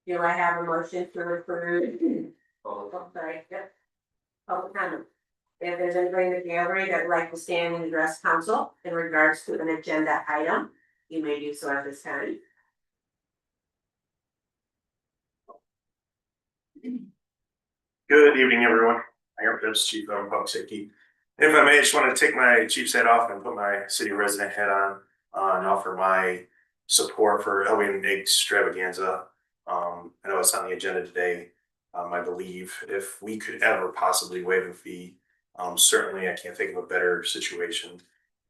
Do I have a motion to approve? Oh, sorry, yep. Public comment. If there's anybody in the gallery that would like to stand and address council in regards to an agenda item, you may do so at this time. Good evening, everyone. Aaron Phipps, Chief of Public Safety. If I may, I just want to take my chief's hat off and put my city resident hat on, and offer my support for Halloween extravaganza. I know it's on the agenda today. I believe if we could ever possibly waive a fee, certainly I can't think of a better situation.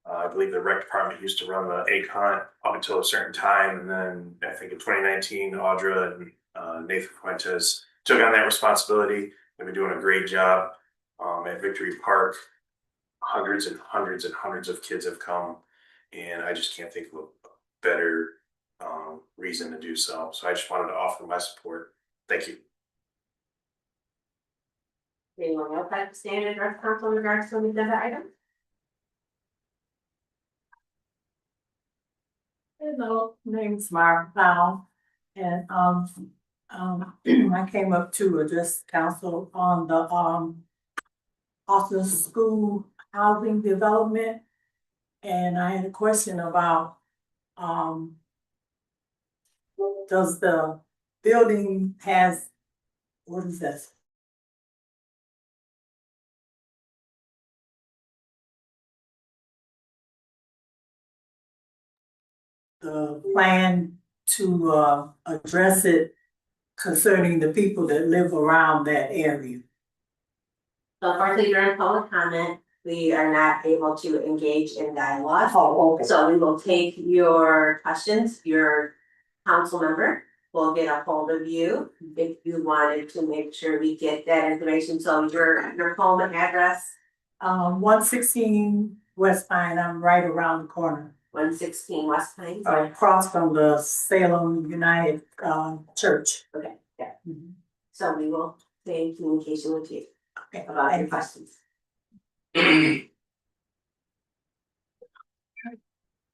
I believe the rec department used to run the egg hunt up until a certain time, and then I think in 2019, Audra and Nathan Fuentes took on that responsibility. They've been doing a great job at Victory Park. Hundreds and hundreds and hundreds of kids have come, and I just can't think of a better reason to do so. So I just wanted to offer my support. Thank you. Anyone else like to stand and address council in regards to an agenda item? Hello, name's Myra Powell, and I came up to address council on the Austin School Housing Development. And I had a question about does the building has, what is this? The plan to address it concerning the people that live around that area. So unfortunately, during public comment, we are not able to engage in dialogue. Oh, okay. So we will take your questions, your council member will get a hold of you if you wanted to make sure we get that information. So your home address, 116 West Pine, I'm right around the corner. 116 West Pine. Across from the Salem United Church. Okay, yeah. Mhm. So we will stay in communication with you Okay, about your thank you. questions.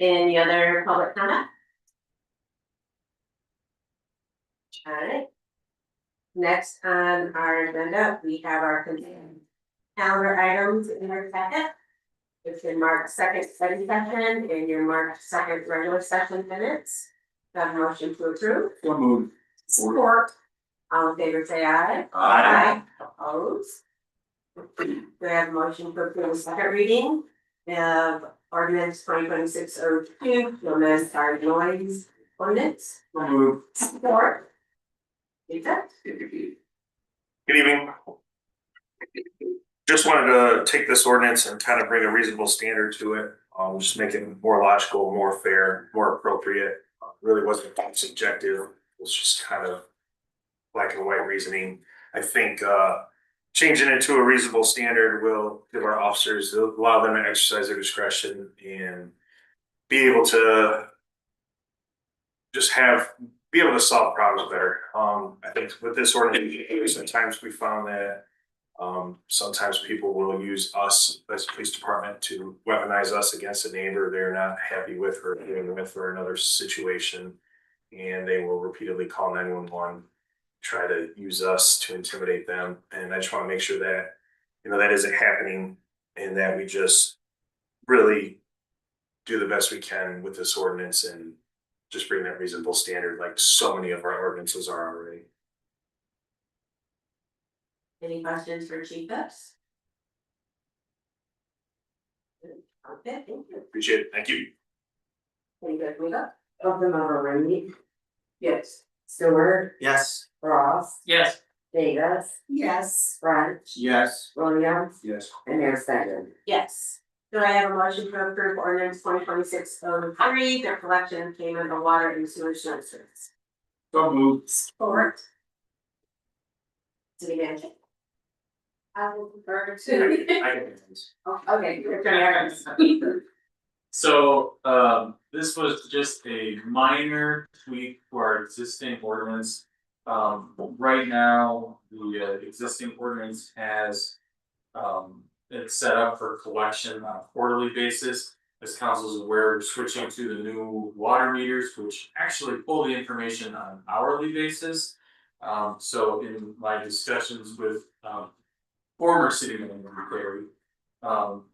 Any other public comment? Alright. Next on our agenda, we have our calendar items in our packet. It's your March 2nd study session and your March 2nd regular session minutes. Have a motion to approve. So moved. Support. All in favor, say aye. Aye. Opposed? We have a motion to approve the second reading of ordinance 2026-02, to amend our noise ordinance. So moved. Support. Lisa? Good evening. Just wanted to take this ordinance and kind of bring a reasonable standard to it. Just make it more logical, more fair, more appropriate. Really wasn't that subjective. It was just kind of black and white reasoning. I think changing it to a reasonable standard will give our officers, allow them to exercise their discretion and be able to just be able to solve problems better. I think with this ordinance, sometimes we found that sometimes people will use us as a police department to weaponize us against a neighbor they're not happy with or dealing with or another situation. And they will repeatedly call 911, try to use us to intimidate them. And I just want to make sure that, that isn't happening and that we just really do the best we can with this ordinance and just bring that reasonable standard like so many of our ordinances are already. Any questions for Chief Phipps? Okay, thank you. Appreciate it. Thank you. Any good, Mika? Councilmember Reed, Yes. Stewart, Yes. Ross, Yes. Davis, Yes. Brent, Yes. Williams, Yes. and Mayor Snyder. Yes. Do I have a motion to approve ordinance 2026-03, the collection and payment of water and sewer services? So moved. Support. City manager. I will prefer to. Okay, Attorney Harris. So, this was just a minor tweak to our existing ordinance. Right now, the existing ordinance has, it's set up for collection on a quarterly basis. As council is aware, we're switching to the new water meters, which actually pull the information on an hourly basis. So in my discussions with, former city manager Barry,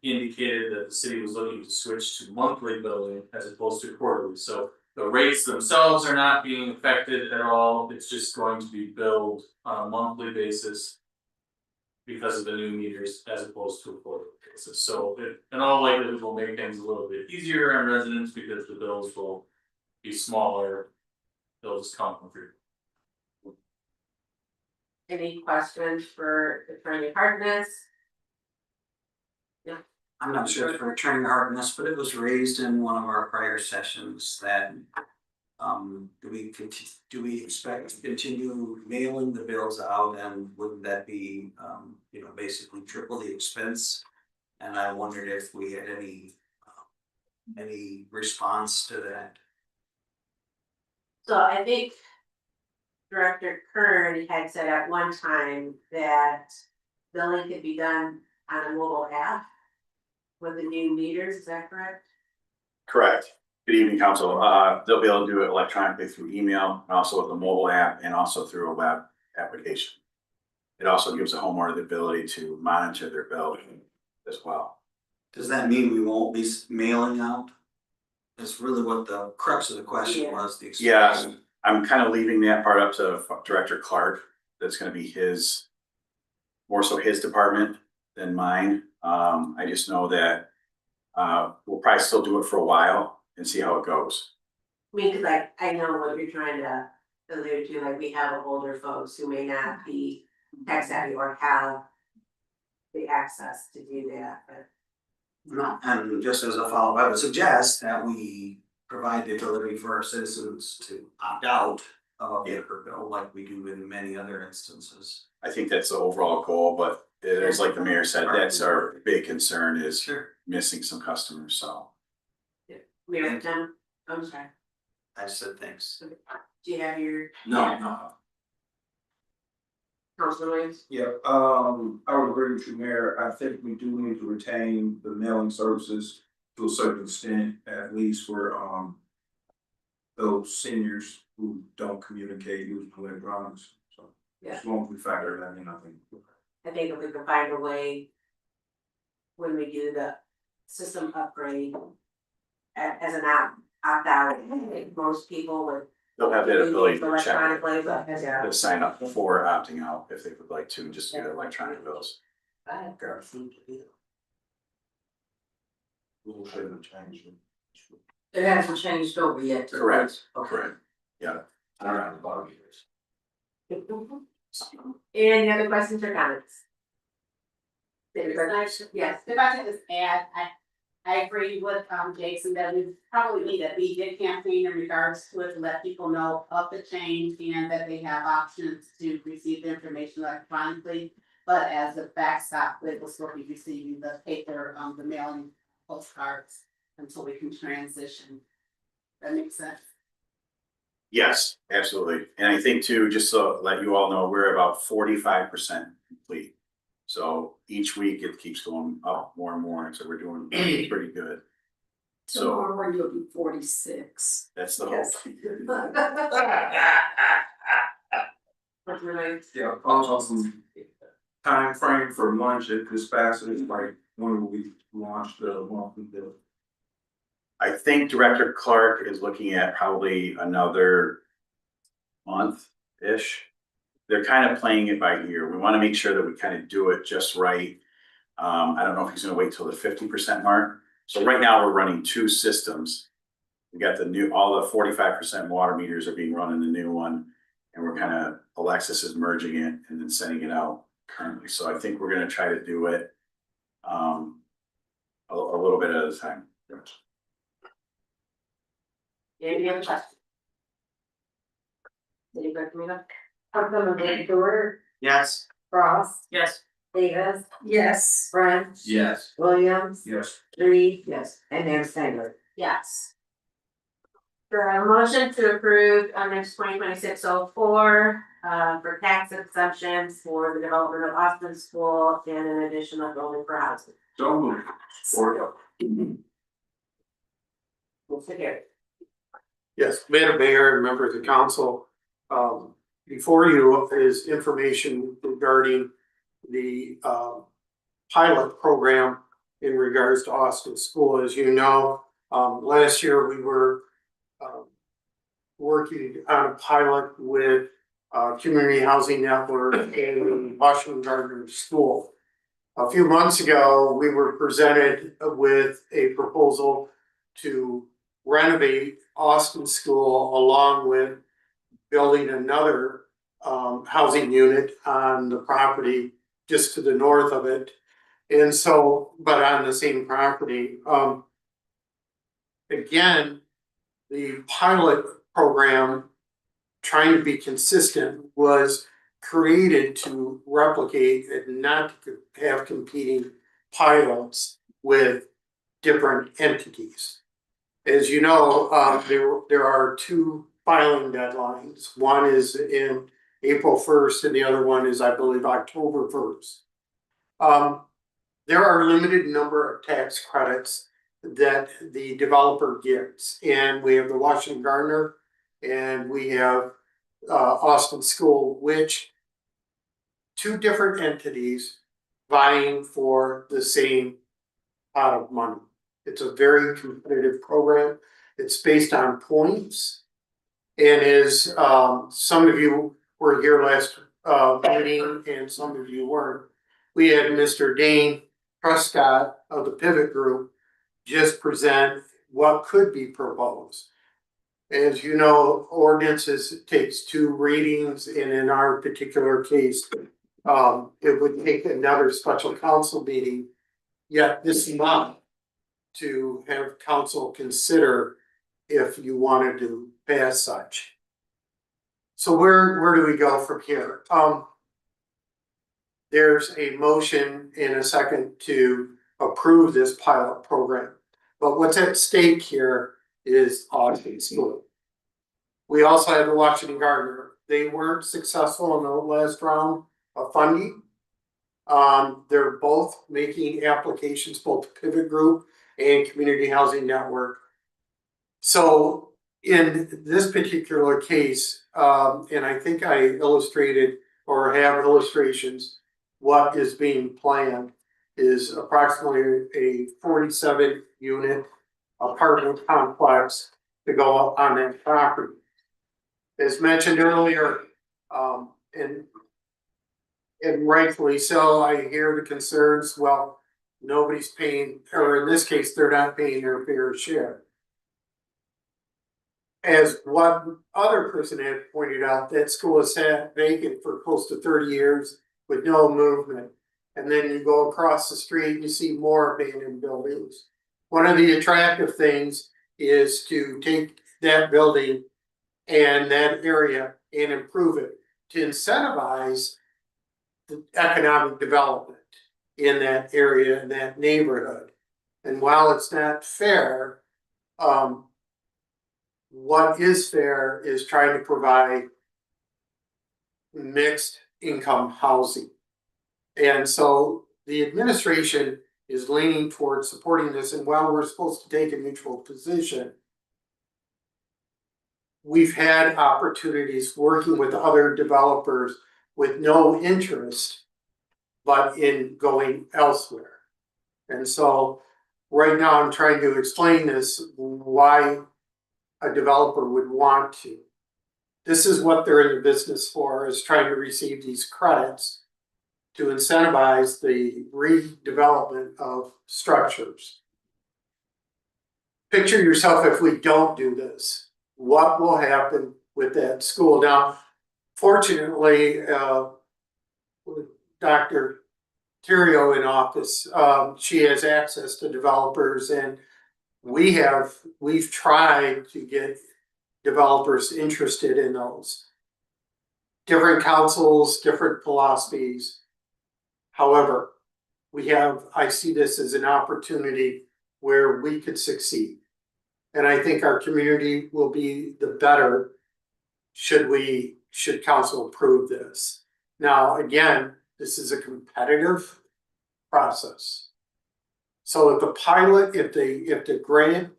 indicated that the city was looking to switch to monthly billing as opposed to quarterly. So the rates themselves are not being affected at all. It's just going to be billed on a monthly basis because of the new meters as opposed to a quarterly basis. So it, in all likelihood, will make things a little bit easier on residents because the bills will be smaller. They'll just come through. Any questions for Attorney Harkness? I'm not sure for Attorney Harkness, but it was raised in one of our prior sessions that. Do we expect to continue mailing the bills out, and wouldn't that be, basically triple the expense? And I wondered if we had any response to that. So I think Director Kern had said at one time that billing could be done on a mobile app with the new meters, is that correct? Correct. Good evening, council. They'll be able to do it electronically through email, and also with a mobile app, and also through a web application. It also gives the homeowner the ability to monitor their bill as well. Does that mean we won't be mailing out? That's really what the crux of the question was. The Yeah, I'm kind of leaving that part up to Director Clark. That's going to be more so his department than mine. I just know that we'll probably still do it for a while and see how it goes. I mean, cause I know what you're trying to allude to, like we have older folks who may not be tech savvy or have the access to do that, but. And just as a follow-up, I would suggest that we provide the ability for our citizens to opt out of a paper bill like we do in many other instances. I think that's the overall goal, but it is like the mayor said, that's our big concern is missing some customers, so. Mayor Tim, I'm sorry, I said thanks. do you have your? No. Councilman Williams? Yeah, I would agree with you, Mayor. I think we do need to retain the mailing services to a certain extent, at least for those seniors who don't communicate using electronics. So as long as we factor that in, I think. I think if we can find a way when we do the system upgrade as an opt out, most people would. They'll have that ability to check Electronically, but yeah. to sign up before opting out if they would like to, just to get electronic bills. It hasn't changed over yet. Correct, Okay. correct, yeah. Around the bottom years. Any other questions or comments? Yes. If I could just add, I agree with Jason that we probably need a BD campaign in regards to it to let people know of the change and that they have options to receive the information electronically. But as a backstop, they will still be receiving the paper, the mailing postcards until we can transition. That makes sense. Yes, absolutely. And I think too, just to let you all know, we're about 45% complete. So each week it keeps going up more and more, and so we're doing pretty good. So Tomorrow you'll be 46. that's the hope. Yeah, time frame for launch at this facility, like when will we launch the monthly bill? I think Director Clark is looking at probably another month-ish. They're kind of playing it by ear. We want to make sure that we kind of do it just right. I don't know if he's gonna wait till the 50% mark. So right now, we're running two systems. We got all the 45% water meters are being run in the new one. And we're kind of, Alexis is merging it and then sending it out currently. So I think we're gonna try to do it a little bit at a time. Any other questions? City Clerk Domingo? Councilmember Stewart, Yes. Frost, Yes. Davis, Yes. French. Yes. Williams, Yes. Reed, Yes. and Mayor Snyder. Yes. For a motion to approve ordinance 2026-04 for tax exemptions for the development of Austin School and an additional building for housing. So moved. Or. Mr. Gary. Yes, Madam Mayor and members of council, before you is information regarding the pilot program in regards to Austin School. As you know, last year we were working on a pilot with Community Housing Network and Washington Gardner School. A few months ago, we were presented with a proposal to renovate Austin School along with building another housing unit on the property just to the north of it. And so, but on the same property. Again, the pilot program, trying to be consistent, was created to replicate and not to have competing pilots with different entities. As you know, there are two filing deadlines. One is in April 1st and the other one is, I believe, October 1st. There are limited number of tax credits that the developer gets, and we have the Washington Gardner and we have Austin School, which two different entities vying for the same pot of money. It's a very competitive program. It's based on points. And as some of you were here last meeting and some of you weren't, we had Mr. Dane Prescott of the Pivot Group just present what could be proposed. As you know, ordinances takes two readings, and in our particular case, it would take another special council meeting yet this month to have council consider if you wanted to pass such. So where do we go from here? There's a motion in a second to approve this pilot program. But what's at stake here is Austin School. We also have the Washington Gardner. They weren't successful in the last round of funding. They're both making applications, both Pivot Group and Community Housing Network. So in this particular case, and I think I illustrated or have illustrations, what is being planned is approximately a 47 unit apartment complex to go up on that property. As mentioned earlier, and rightfully so, I hear the concerns, well, nobody's paying, or in this case, they're not paying their fair share. As one other person had pointed out, that school has sat vacant for close to 30 years with no movement. And then you go across the street and you see more abandoned buildings. One of the attractive things is to take that building and that area and improve it to incentivize the economic development in that area, in that neighborhood. And while it's not fair, what is fair is trying to provide mixed income housing. And so the administration is leaning towards supporting this, and while we're supposed to take a neutral position, we've had opportunities working with other developers with no interest, but in going elsewhere. And so right now I'm trying to explain this, why a developer would want to. This is what they're in the business for, is trying to receive these credits to incentivize the redevelopment of structures. Picture yourself if we don't do this. What will happen with that school? Now, fortunately, Dr. Terrio in office, she has access to developers and we've tried to get developers interested in those. Different councils, different philosophies. However, I see this as an opportunity where we could succeed. And I think our community will be the better should council approve this. Now, again, this is a competitive process. So if the pilot, if the grant,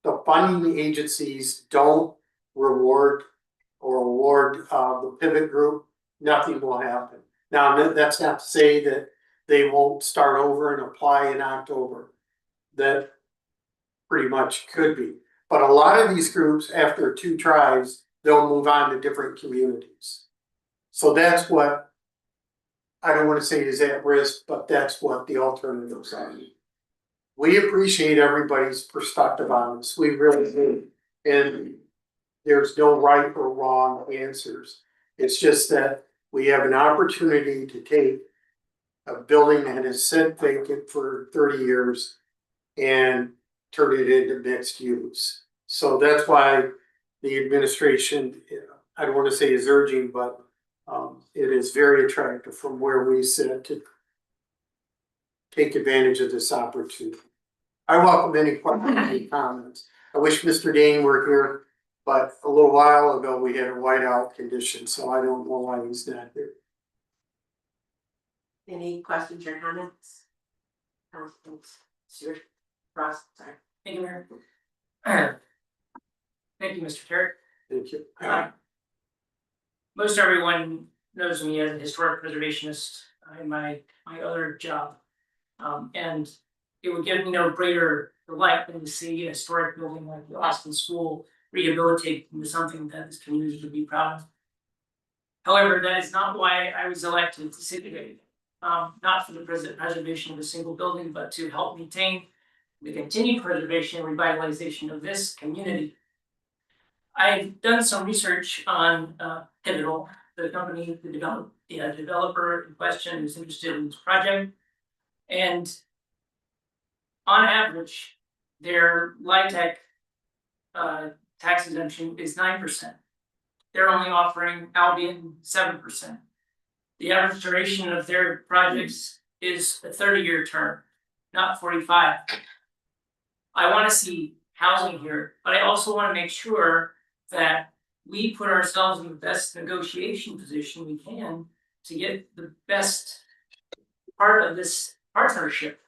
the funding agencies don't reward or award the pivot group, nothing will happen. Now, that's not to say that they won't start over and apply in October. That pretty much could be. But a lot of these groups, after 2 tries, they'll move on to different communities. So that's what, I don't want to say is at risk, but that's what the alternatives are. We appreciate everybody's perspective on this, we really do. And there's no right or wrong answers. It's just that we have an opportunity to take a building that has sit vacant for 30 years and turn it into mixed use. So that's why the administration, I don't want to say is urging, but it is very attractive from where we sit to take advantage of this opportunity. I welcome any questions, any comments. I wish Mr. Dane were here, but a little while ago we had a whiteout condition, so I don't know why he's not here. Any questions or comments? Stuart, Ross, sorry. Thank you, Mayor. Thank you, Mr. Terry. Thank you. Most everyone knows me as a historic preservationist in my other job. And it would give me no greater delight than to see a historic building like the Austin School rehabilitated into something that this community would be proud of. However, that is not why I was elected to sit today. Not for the preservation of a single building, but to help maintain the continued preservation and revitalization of this community. I've done some research on Pivotal, the company, the developer in question who's interested in this project. And on average, their LIHTC tax exemption is 9%. They're only offering Albion 7%. The average duration of their projects is a 30-year term, not 45. I want to see housing here, but I also want to make sure that we put ourselves in the best negotiation position we can to get the best part of this partnership.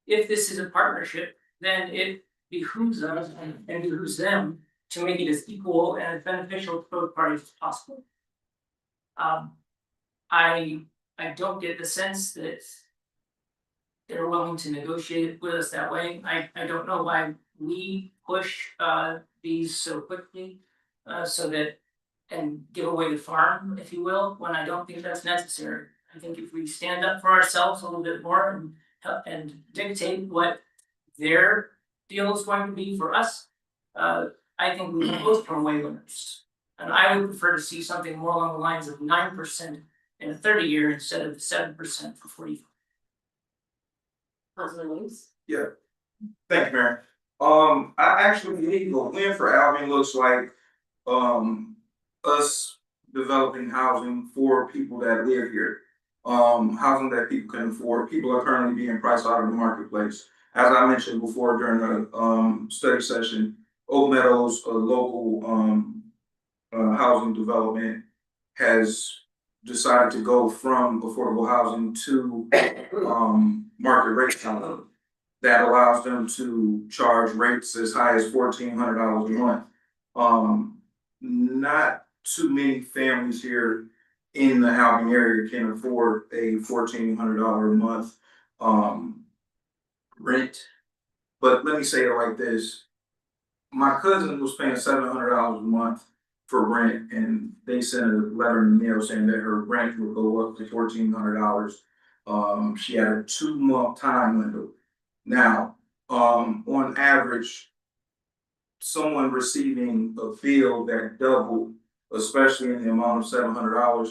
If this is a partnership, then it behooves us and behooves them to make it as equal and as beneficial to both parties as possible. I don't get the sense that they're willing to negotiate with us that way. I don't know why we push these so quickly so that and give away the farm, if you will, when I don't think that's necessary. I think if we stand up for ourselves a little bit more and dictate what their deal is going to be for us, I think we can both come away winners. And I would prefer to see something more along the lines of 9% in a 30-year instead of 7% for 45. Councilman Williams? Yeah, thank you, Mayor. I actually believe the win for Albion looks like us developing housing for people that live here. Housing that people can afford. People are currently being priced out of the marketplace. As I mentioned before during the study session, Oak Meadows, a local housing development, has decided to go from affordable housing to market rate housing. That allows them to charge rates as high as $1,400 a month. Not too many families here in the Albion area can afford a $1,400 a month rent. But let me say it like this. My cousin was paying $700 a month for rent, and they sent a letter in the mail saying that her rent would go up to $1,400. She had a 2-month time window. Now, on average, someone receiving a bill that doubled, especially in the amount of $700,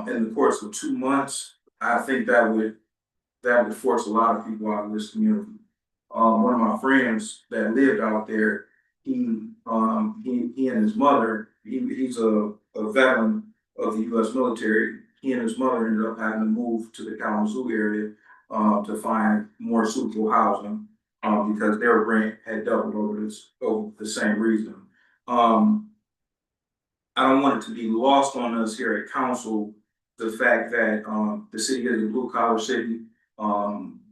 in the course of 2 months, I think that would that would force a lot of people out of this community. One of my friends that lived out there, he and his mother, he's a veteran of the US military. He and his mother ended up having to move to the Kalamazoo area to find more suitable housing because their rent had doubled over the same reason. I don't want it to be lost on us here at council, the fact that the city is a blue collar city.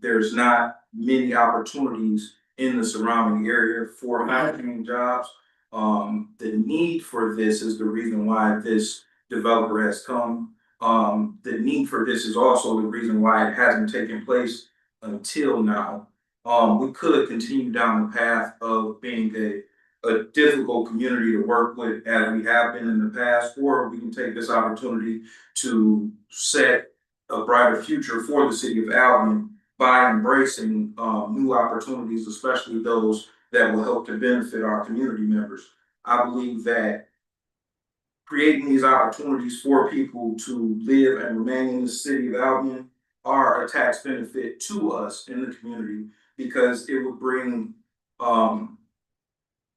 There's not many opportunities in the surrounding area for high-paying jobs. The need for this is the reason why this developer has come. The need for this is also the reason why it hasn't taken place until now. We could continue down the path of being a difficult community to work with as we have been in the past, or we can take this opportunity to set a brighter future for the city of Albion by embracing new opportunities, especially those that will help to benefit our community members. I believe that creating these opportunities for people to live and remain in the city of Albion are a tax benefit to us in the community because it would bring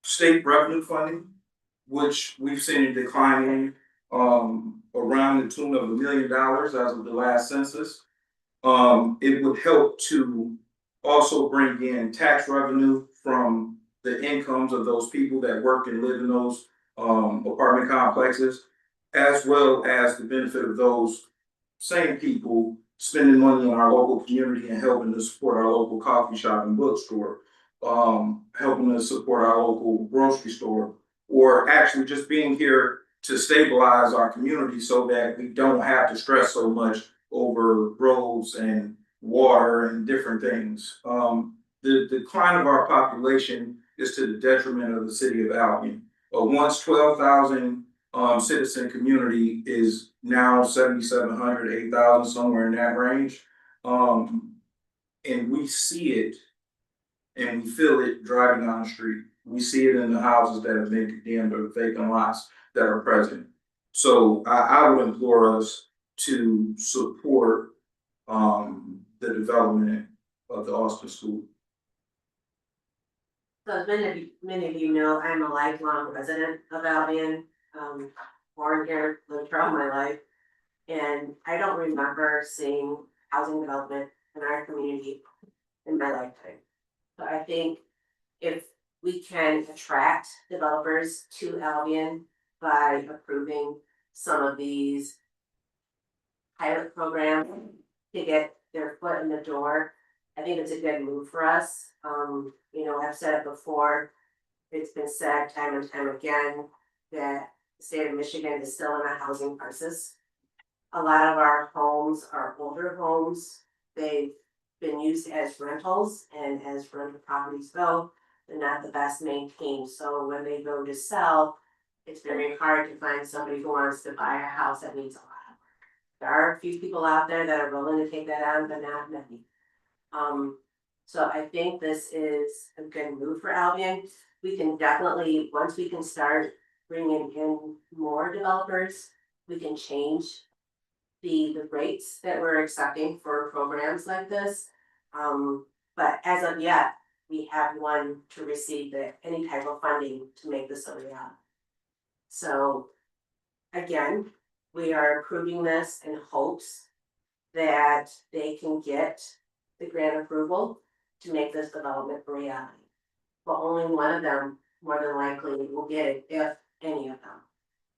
state revenue funding, which we've seen it declining around the tune of $1 million as of the last census. It would help to also bring in tax revenue from the incomes of those people that work and live in those apartment complexes, as well as the benefit of those same people spending money in our local community and helping to support our local coffee shop and bookstore, helping to support our local grocery store, or actually just being here to stabilize our community so that we don't have to stress so much over roads and water and different things. The decline of our population is to the detriment of the city of Albion. Once 12,000 citizen community is now 7,700, 8,000, somewhere in that range. And we see it and we feel it driving down the street. We see it in the houses that have been condemned or the vacant lots that are present. So I would implore us to support the development of the Austin School. So as many of you know, I'm a lifelong resident of Albion, born here, lived here all my life. And I don't remember seeing housing development in our community in my lifetime. So I think if we can attract developers to Albion by approving some of these pilot programs to get their foot in the door, I think it's a good move for us. You know, I've said it before, it's been said time and time again that the state of Michigan is still in a housing crisis. A lot of our homes are older homes. They've been used as rentals, and as rental properties go, they're not the best maintained. So when they go to sell, it's very hard to find somebody who wants to buy a house that needs a lot of work. There are a few people out there that are willing to take that on, but not many. So I think this is a good move for Albion. We can definitely, once we can start bringing in more developers, we can change the rates that we're accepting for programs like this. But as of yet, we have one to receive any type of funding to make this a reality. So again, we are approving this in hopes that they can get the grant approval to make this development a reality. But only one of them, more than likely, will get it, if any of them.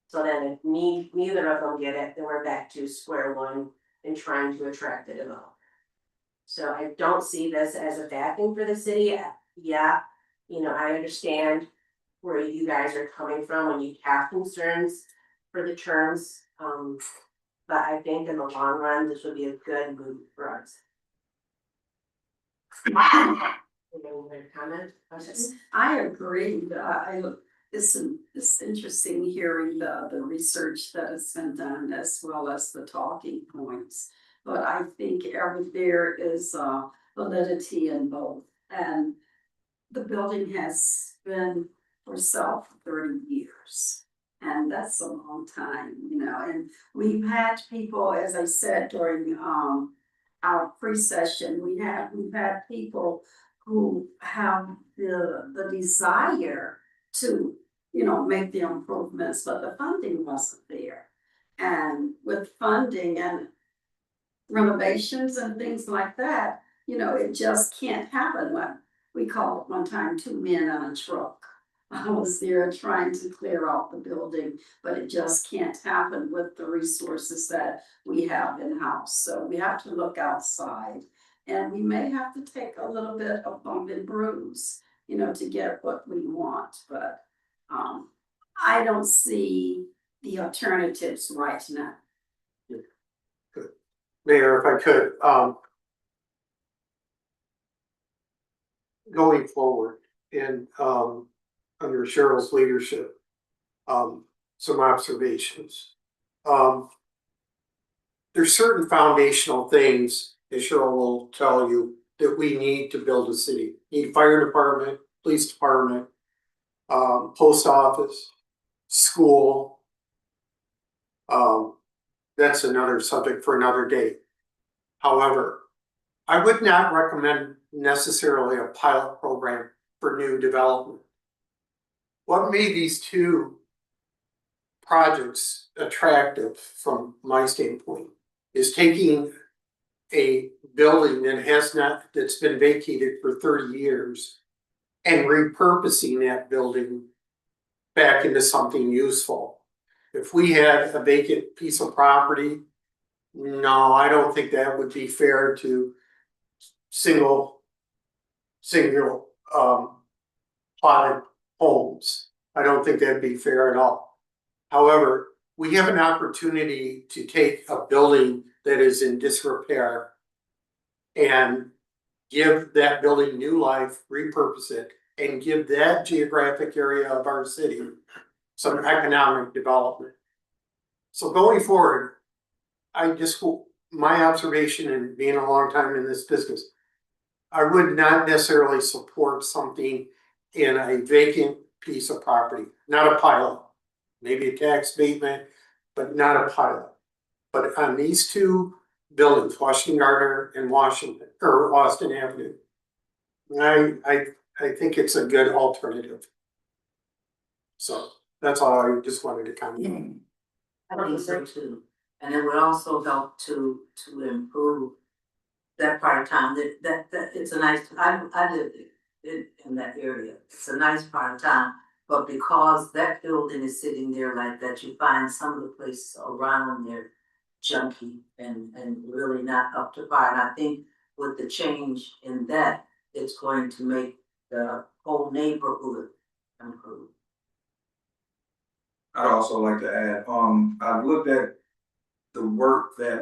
So then if neither of them get it, then we're back to square one in trying to attract the developer. So I don't see this as a bad thing for the city. Yeah, you know, I understand where you guys are coming from when you have concerns for the terms. But I think in the long run, this would be a good move for us. Comment? I agree. It's interesting hearing the research that has been done as well as the talking points. But I think there is validity in both. And the building has been for sale for 30 years. And that's a long time, you know, and we've had people, as I said, during our pre-session, we've had people who have the desire to, you know, make the improvements, but the funding wasn't there. And with funding and renovations and things like that, you know, it just can't happen. When we called it one time 2 men on a truck. I was there trying to clear out the building, but it just can't happen with the resources that we have in-house. So we have to look outside, and we may have to take a little bit of bump and bruise, you know, to get what we want, but I don't see the alternatives right now. Mayor, if I could, going forward and, under Cheryl's leadership, some observations. There's certain foundational things, as Cheryl will tell you, that we need to build a city. Need fire department, police department, post office, school. That's another subject for another day. However, I would not recommend necessarily a pilot program for new development. What made these two projects attractive from my standpoint is taking a building that's been vacated for 30 years and repurposing that building back into something useful. If we had a vacant piece of property, no, I don't think that would be fair to single plotted homes. I don't think that'd be fair at all. However, we have an opportunity to take a building that is in disrepair and give that building new life, repurpose it, and give that geographic area of our city some economic development. So going forward, my observation and being a long time in this business, I would not necessarily support something in a vacant piece of property, not a pilot. Maybe a tax abatement, but not a pilot. But on these two buildings, Washington Gardner and Austin Avenue, I think it's a good alternative. So that's all I just wanted to comment. I think so too, and it would also help to improve that part-time, that it's a nice, I live in that area, it's a nice part of town. But because that building is sitting there like that, you find some of the places around there junky and really not up to par. And I think with the change in that, it's going to make the whole neighborhood improve. I'd also like to add, I've looked at the work that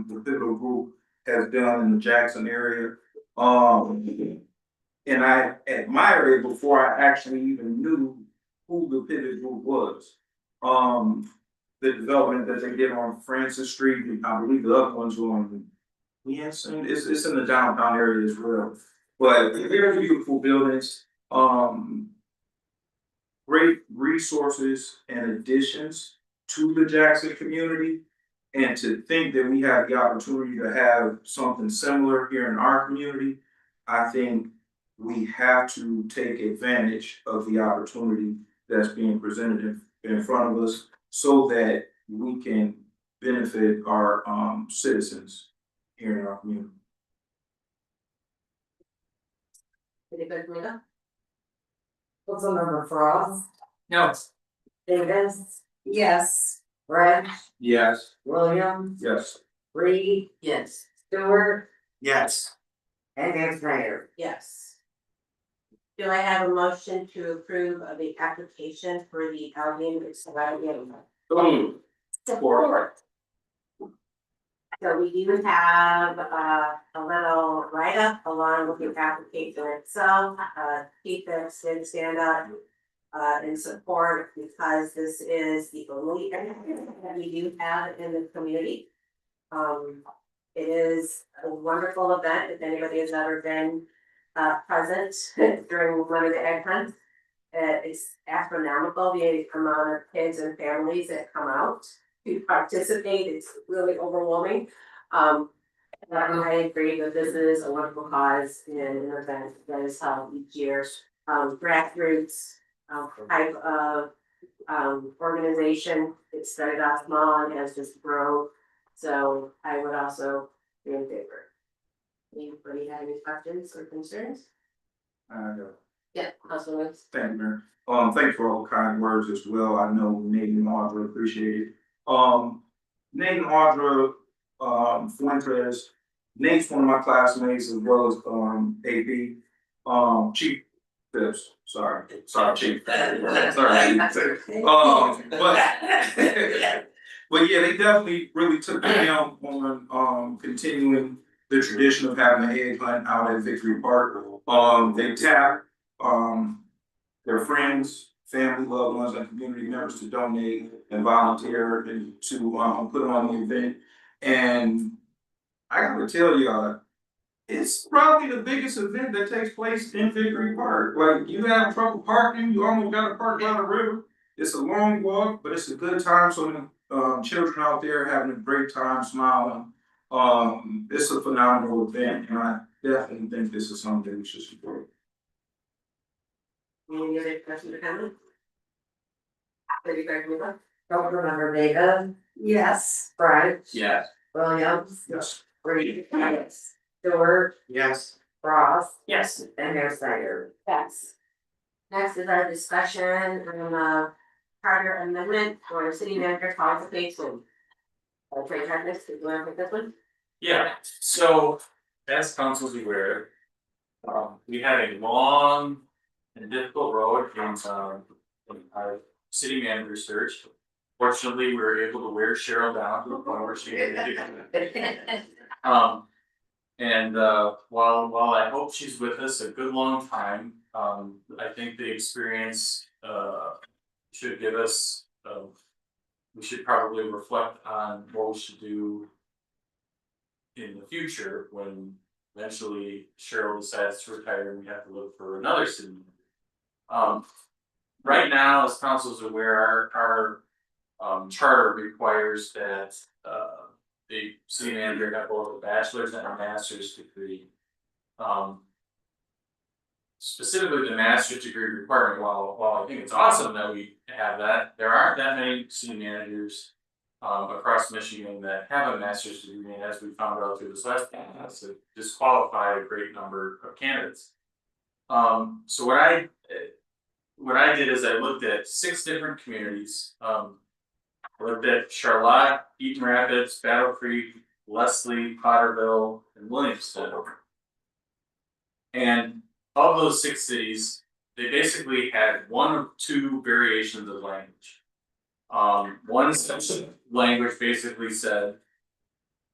the Pivotal Group has done in the Jackson area. And I admire it before I actually even knew who the Pivotal Group was. The development that they did on Francis Street, and I believe the other ones were on it's in the downtown area as well. But they're beautiful buildings, great resources and additions to the Jackson community. And to think that we have the opportunity to have something similar here in our community, I think we have to take advantage of the opportunity that's being presented in front of us so that we can benefit our citizens here in our community. Councilmember Frost, No. Davis, Yes. French, Yes. Williams, Yes. Reed, Yes. Stewart, Yes. and Mayor. Yes. Do I have a motion to approve of the application for the Albion Extravagant? Support. So we do have a little write-up along with the application itself. Keith did stand up in support because this is the only event that we do have in the community. It is a wonderful event if anybody has ever been present during one of the egg hunts. It's astronomical, the amount of kids and families that come out to participate, it's really overwhelming. I agree that this is a wonderful cause and an event that is held each year. Grassroots, type of, organization. It started out small and has just grown. So I would also be in favor. Anybody have any questions or concerns? Yeah, Councilman. Thank you, Mayor. Thank you for all the kind words as well. I know Nate and Audra appreciate it. Nate and Audra, Fuentes, Nate's one of my classmates as well as, AP, Chief Phipps, sorry, Chief. Sorry. But yeah, they definitely really took the helm on, continuing the tradition of having an egg hunt out at Victory Park. They tapped, their friends, family, loved ones, and community members to donate and volunteer and to put on the event. And I gotta tell y'all, it's probably the biggest event that takes place in Victory Park. Like, you have trouble parking, you almost gotta park by the river. It's a long walk, but it's a good time. So children out there having a great time, smiling. It's a phenomenal event, and I definitely think this is something we should support. Any other questions or comments? Councilmember Vega. Yes. Bright. Yes. Williams. Yes. Reed. Yes. Stewart. Yes. Ross. Yes. And Mayor Snyder. Yes. Next is our discussion on the charter amendment for city manager qualification. Trey Harkness, do you want to take this one? Yeah, so as council's aware, we had a long and difficult road in our city manager search. Fortunately, we were able to wear Cheryl down to the point where she needed to. While I hope she's with us a good long time, I think the experience should give us, we should probably reflect on what we should do in the future when eventually Cheryl decides to retire and we have to look for another city manager. Right now, as council's aware, our charter requires that the city manager have both a bachelor's and a master's degree. Specifically, the master's degree requirement, while I think it's awesome that we have that, there aren't that many city managers across Michigan that have a master's degree, and as we found out through this last class, it disqualified a great number of candidates. So what I did is I looked at 6 different communities. I looked at Charlotte, Eaton Rapids, Battle Creek, Leslie, Potterville, and Williamston. And of those 6 cities, they basically had 1 of 2 variations of language. One section language basically said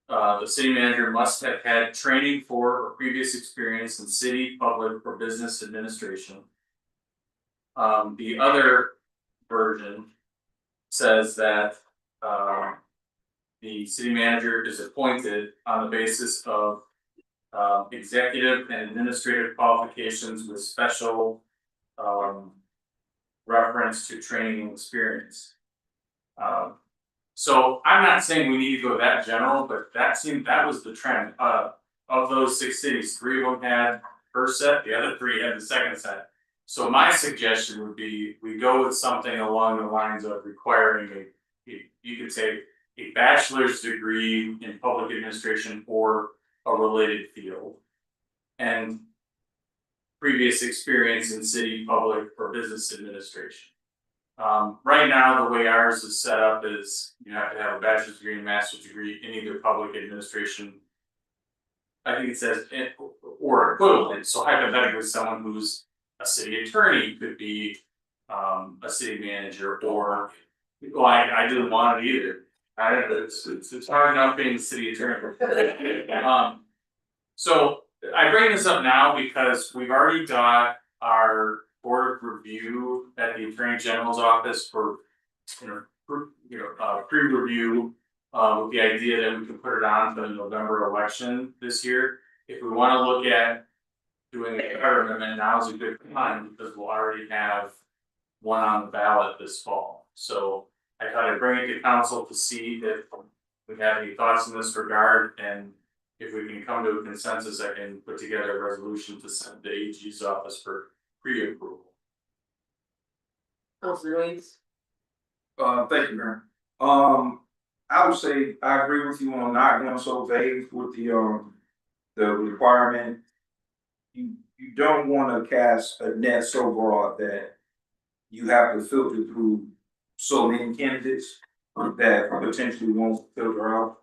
the city manager must have had training for or previous experience in city, public, or business administration. The other version says that the city manager is appointed on the basis of executive and administrative qualifications with special reference to training and experience. So I'm not saying we need to go that general, but that was the trend. Of those 6 cities, 3 of them had first set, the other 3 had the second set. So my suggestion would be we go with something along the lines of requiring you could say a bachelor's degree in public administration or a related field, and previous experience in city, public, or business administration. Right now, the way ours is set up is you have to have a bachelor's degree and master's degree in either public administration. I think it says or equivalent. So hypothetically, someone who's a city attorney could be a city manager, or well, I didn't want it either. I don't know, it's hard enough being a city attorney. So I bring this up now because we've already got our board of review at the Attorney General's office for pre-review with the idea that we can put it on for the November election this year. If we want to look at doing a charter amendment, now is a good time because we'll already have one on the ballot this fall. So I thought I'd bring it to council to see if we have any thoughts in this regard, and if we can come to a consensus, I can put together a resolution to send the AG's office for pre-approval. Councilor Williams? Thank you, Mayor. I would say I agree with you on not going so vague with the requirement. You don't wanna cast a net so broad that you have to filter through so many candidates that potentially won't filter out.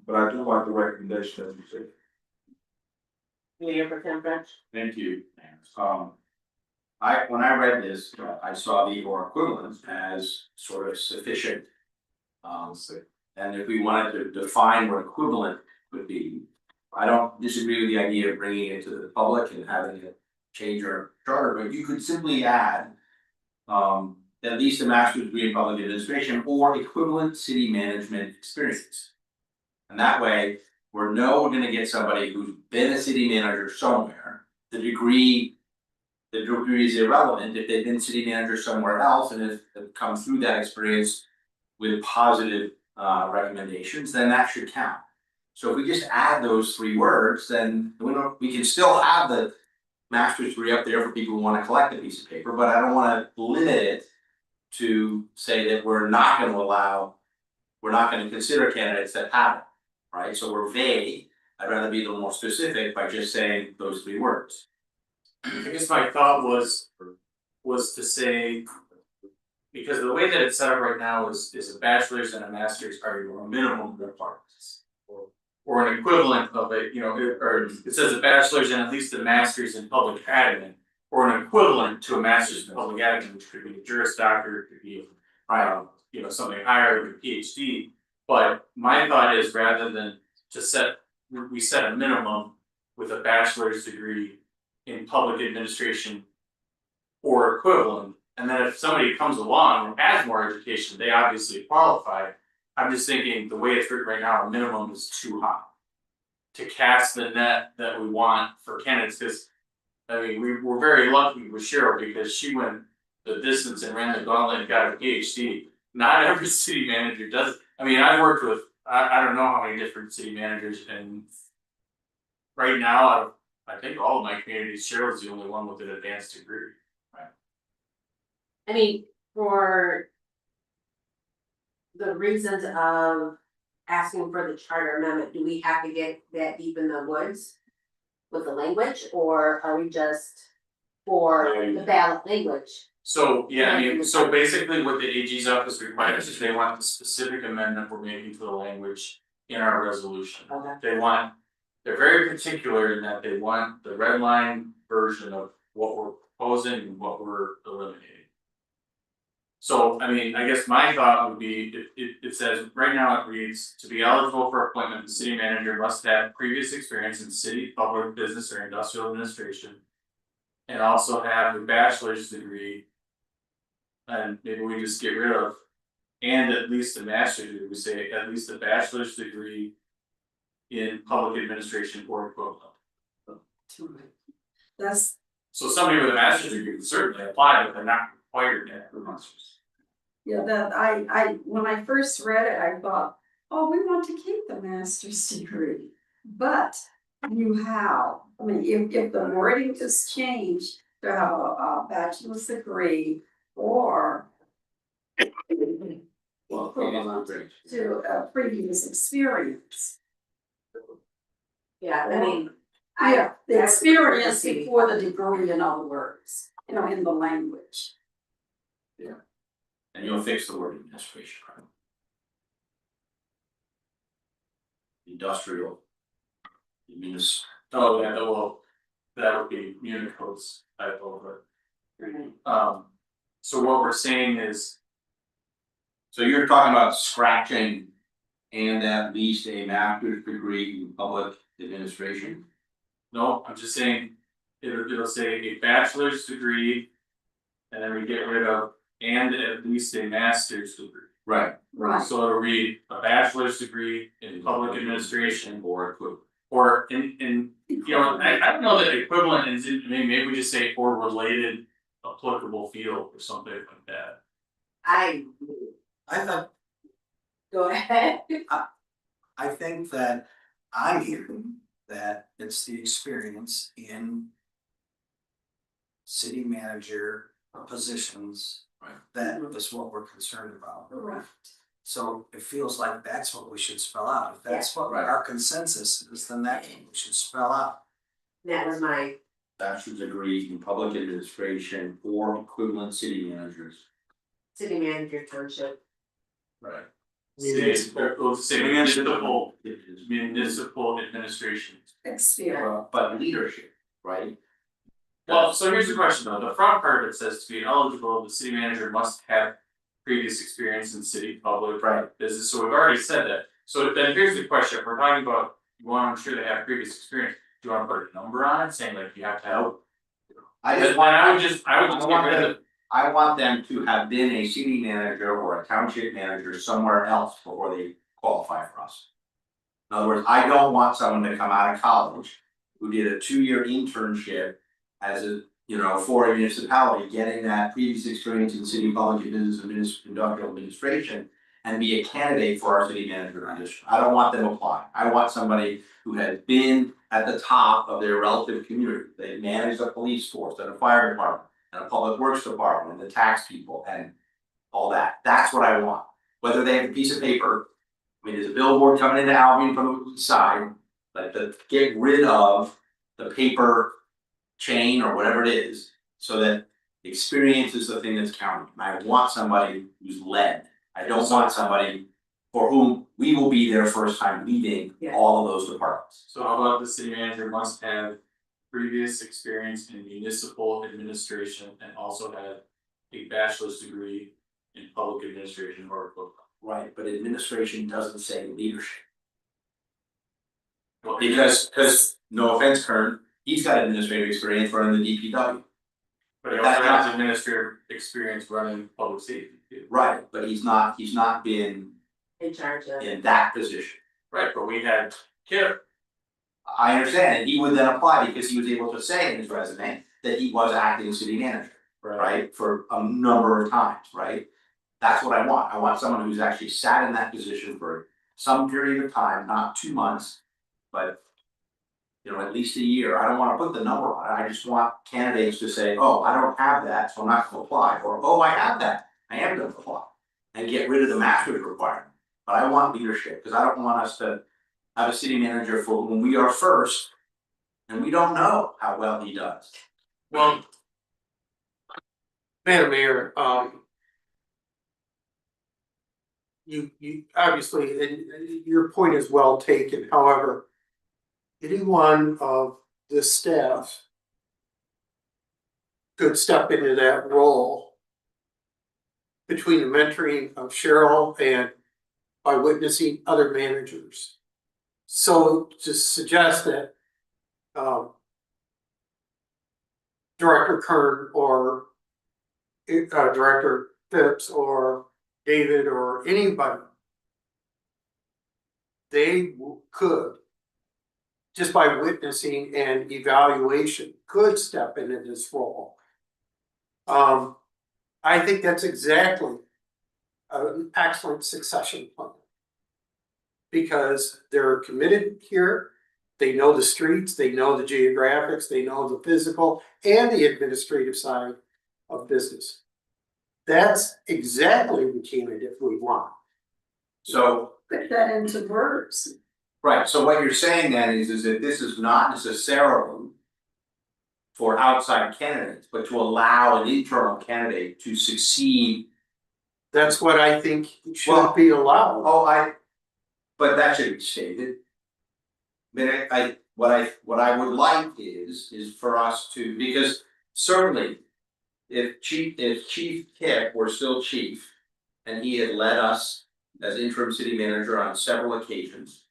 But I do like the recommendation as you said. Mayor Pro Tem French? Thank you. When I read this, I saw the or equivalent as sort of sufficient. And if we wanted to define what equivalent would be, I don't disagree with the idea of bringing it to the public and having it change our charter, but you could simply add at least a master's degree in public administration or equivalent city management experience. And that way, we're gonna get somebody who's been a city manager somewhere. The degree is irrelevant if they've been city manager somewhere else and have come through that experience with positive recommendations, then that should count. So if we just add those 3 words, then we can still have the master's degree up there for people who wanna collect a piece of paper, but I don't wanna limit it to say that we're not gonna consider candidates that have it, right? So we're vague. I'd rather be a little more specific by just saying those 3 words. I guess my thought was to say, because the way that it's set up right now is a bachelor's and a master's are your minimum requirements. Or an equivalent of it, or it says a bachelor's and at least a master's in public admin. Or an equivalent to a master's in public admin, which could be a Juris Doctor, it could be something higher, like a PhD. But my thought is rather than to set a minimum with a bachelor's degree in public administration or equivalent, and then if somebody comes along and has more education, they obviously qualify. I'm just thinking the way it's written right now, a minimum is too high to cast the net that we want for candidates, because I mean, we're very lucky with Cheryl because she went the distance and ran the gauntlet and got a PhD. Not every city manager does. I mean, I've worked with I don't know how many different city managers, and right now I think all of my communities, Cheryl's the only one with an advanced degree. I mean, for the reasons of asking for the charter amendment, do we have to get that deep in the woods with the language, or are we just for the ballot language? So, yeah, I mean, so basically what the AG's office requires is they want the specific amendment we're making to the language in our resolution. Okay. They're very particular in that they want the red line version of what we're proposing and what we're eliminating. So, I mean, I guess my thought would be, it says, right now it reads, to be eligible for appointment, the city manager must have previous experience in city, public, business, or industrial administration. And also have a bachelor's degree. And maybe we just get rid of, and at least a master's degree, we say at least a bachelor's degree in public administration or equivalent. That's, So somebody with a master's degree can certainly apply, but they're not required to have a master's. yeah, that I, when I first read it, I thought, oh, we want to keep the master's degree. But you have, I mean, if the wording is changed to have a bachelor's degree or equivalent to a previous experience. Yeah, I mean. Yeah, the experience before the degree, in other words, in the language. And you'll fix the word administration, right? Industrial. Oh, yeah, well, that would be Unicode's type over. So what we're saying is, So you're talking about scratching and at least a master's degree in public administration? no, I'm just saying, it'll say a bachelor's degree. And then we get rid of, and at least a master's degree. Right. Right. So it'll read a bachelor's degree in public administration Or equivalent. or in, I don't know that equivalent is, maybe we just say or related applicable field or something like that. I I thought, go ahead. I think that I'm hearing that it's the experience in city manager positions that is what we're concerned about. Right. So it feels like that's what we should spell out. If that's what our consensus is, then that's what we should spell out. That was my, Bachelor's degree in public administration or equivalent city managers. city manager township. Right. Municipal administration. Experience. But leadership, right? Well, so here's the question though, the front part of it says to be eligible, the city manager must have previous experience in city public business, so we've already said that. So then here's the question, if we're talking about, you want to ensure they have previous experience, do you want to put a number on it, saying like you have to have? I would just get rid of. I want them to have been a city manager or a township manager somewhere else before they qualify for us. In other words, I don't want someone to come out of college who did a 2-year internship as a, for a municipality, getting that previous experience in city public and business industrial administration and be a candidate for our city manager position. I don't want them applying. I want somebody who has been at the top of their relative community. They managed a police force and a fire department and a public works department and the tax people and all that. That's what I want. Whether they have a piece of paper, I mean, there's a billboard coming into Albion from the side, like get rid of the paper chain or whatever it is, so that experience is the thing that's counting. I want somebody who's led. I don't want somebody for whom we will be their first time leading all of those departments. So how about the city manager must have previous experience in municipal administration and also have a bachelor's degree in public administration or equivalent. Right, but administration doesn't say leadership. Well, Because no offense, Kern, he's got administrative experience running the DPW. But he also has administrative experience running public safety too. Right, but he's not been In charge of. in that position. Right, but we had Kip. I understand, and he would then apply because he was able to say in his resume that he was acting city manager, right, for a number of times, right? That's what I want. I want someone who's actually sat in that position for some period of time, not 2 months, but at least a year. I don't wanna put the number on it. I just want candidates to say, oh, I don't have that, so I'm not gonna apply, or oh, I have that, I am gonna apply. And get rid of the master's requirement. But I want leadership, because I don't want us to have a city manager for when we are first, and we don't know how well he does. Well, Madam Mayor, you obviously, and your point is well taken, however, any one of the staff could step into that role between the mentoring of Cheryl and by witnessing other managers. So to suggest that Director Kern or Director Phipps or David or anybody, they could, just by witnessing and evaluation, could step into this role. I think that's exactly an excellent succession plan. Because they're committed here, they know the streets, they know the geographics, they know the physical and the administrative side of business. That's exactly the candidate we want. So, Put that into words. right, so what you're saying then is that this is not necessarily for outside candidates, but to allow an internal candidate to succeed. That's what I think should be allowed. But that should be stated. What I would like is for us to, because certainly if Chief Kip were still chief and he had led us as interim city manager on several occasions,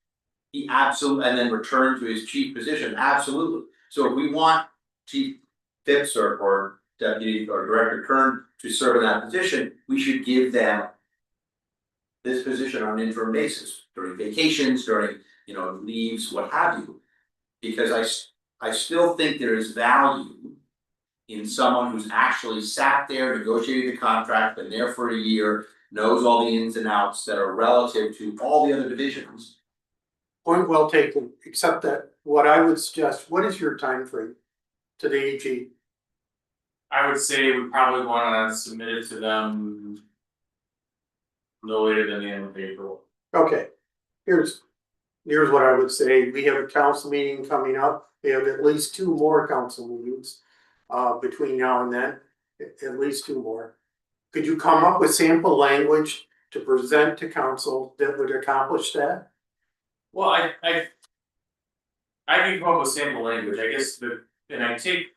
he absolutely, and then returned to his chief position, absolutely. So if we want Chief Phipps or Deputy or Director Kern to serve in that position, we should give them this position on an interim basis during vacations, during leaves, what have you. Because I still think there is value in someone who's actually sat there, negotiated the contract, been there for a year, knows all the ins and outs that are relative to all the other divisions. Point well taken, except that what I would suggest, what is your time frame to the AG? I would say we probably wanna submit it to them no later than the end of April. Okay, here's what I would say, we have a council meeting coming up, we have at least 2 more council meetings. Between now and then, at least 2 more. Could you come up with sample language to present to council that would accomplish that? Well, I can come up with sample language, I guess and I take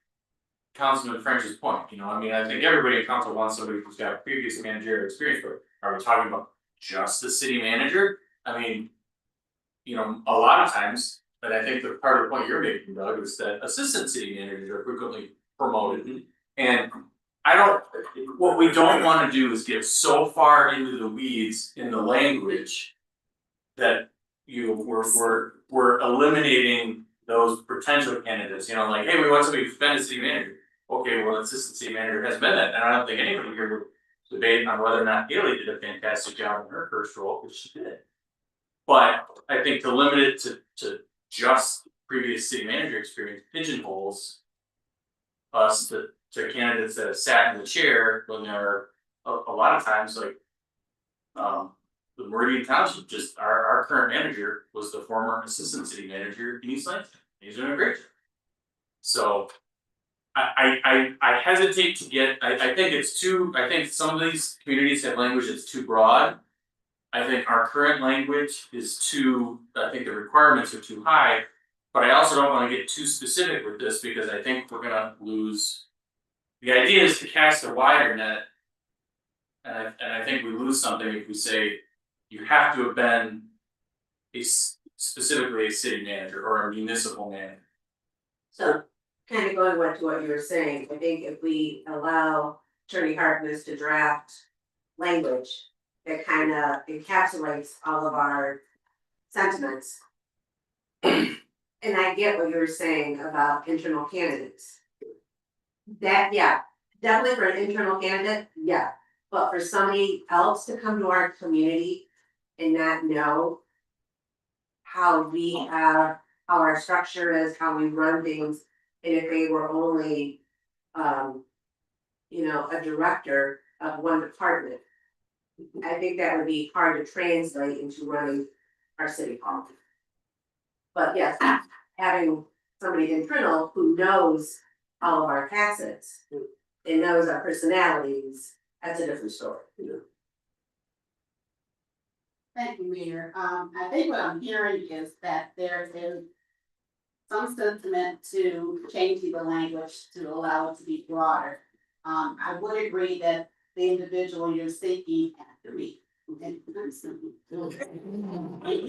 Councilman French's point, you know, I mean, I think everybody in council wants somebody who's got previous managerial experience, but are we talking about just the city manager? I mean, you know, a lot of times, but I think the part of the point you're making, Doug, is that assistant city managers are frequently promoted. And I don't, what we don't wanna do is get so far into the weeds in the language that we're eliminating those potential candidates, you know, like, hey, we want somebody who's been a city manager. Okay, well, assistant city manager has been that, and I don't think anybody here would debate on whether or not Haley did a fantastic job in her first role, which she did. But I think to limit it to just previous city manager experience pigeonholes us to candidates that have sat in the chair when there are a lot of times like the Meridian Township, just our current manager was the former assistant city manager in East Lansing. He's doing a great job. So I hesitate to get, I think it's too, I think some of these communities have language that's too broad. I think our current language is too, I think the requirements are too high. But I also don't wanna get too specific with this because I think we're gonna lose. The idea is to cast a wider net. And I think we lose something if we say you have to have been specifically a city manager or a municipal manager. So kind of going to what you were saying, I think if we allow Attorney Harkness to draft language that kind of encapsulates all of our sentiments. And I get what you were saying about internal candidates. That, yeah, definitely for an internal candidate, yeah, but for somebody else to come to our community and not know how we have, how our structure is, how we run things, and if they were only, you know, a director of one department. I think that would be hard to translate into running our city hall. But yes, having somebody internal who knows all of our facets and knows our personalities, that's a different story. Thank you, Mayor. I think what I'm hearing is that there is some sentiment to changing the language to allow it to be broader. I would agree that the individual you're seeking has to be. You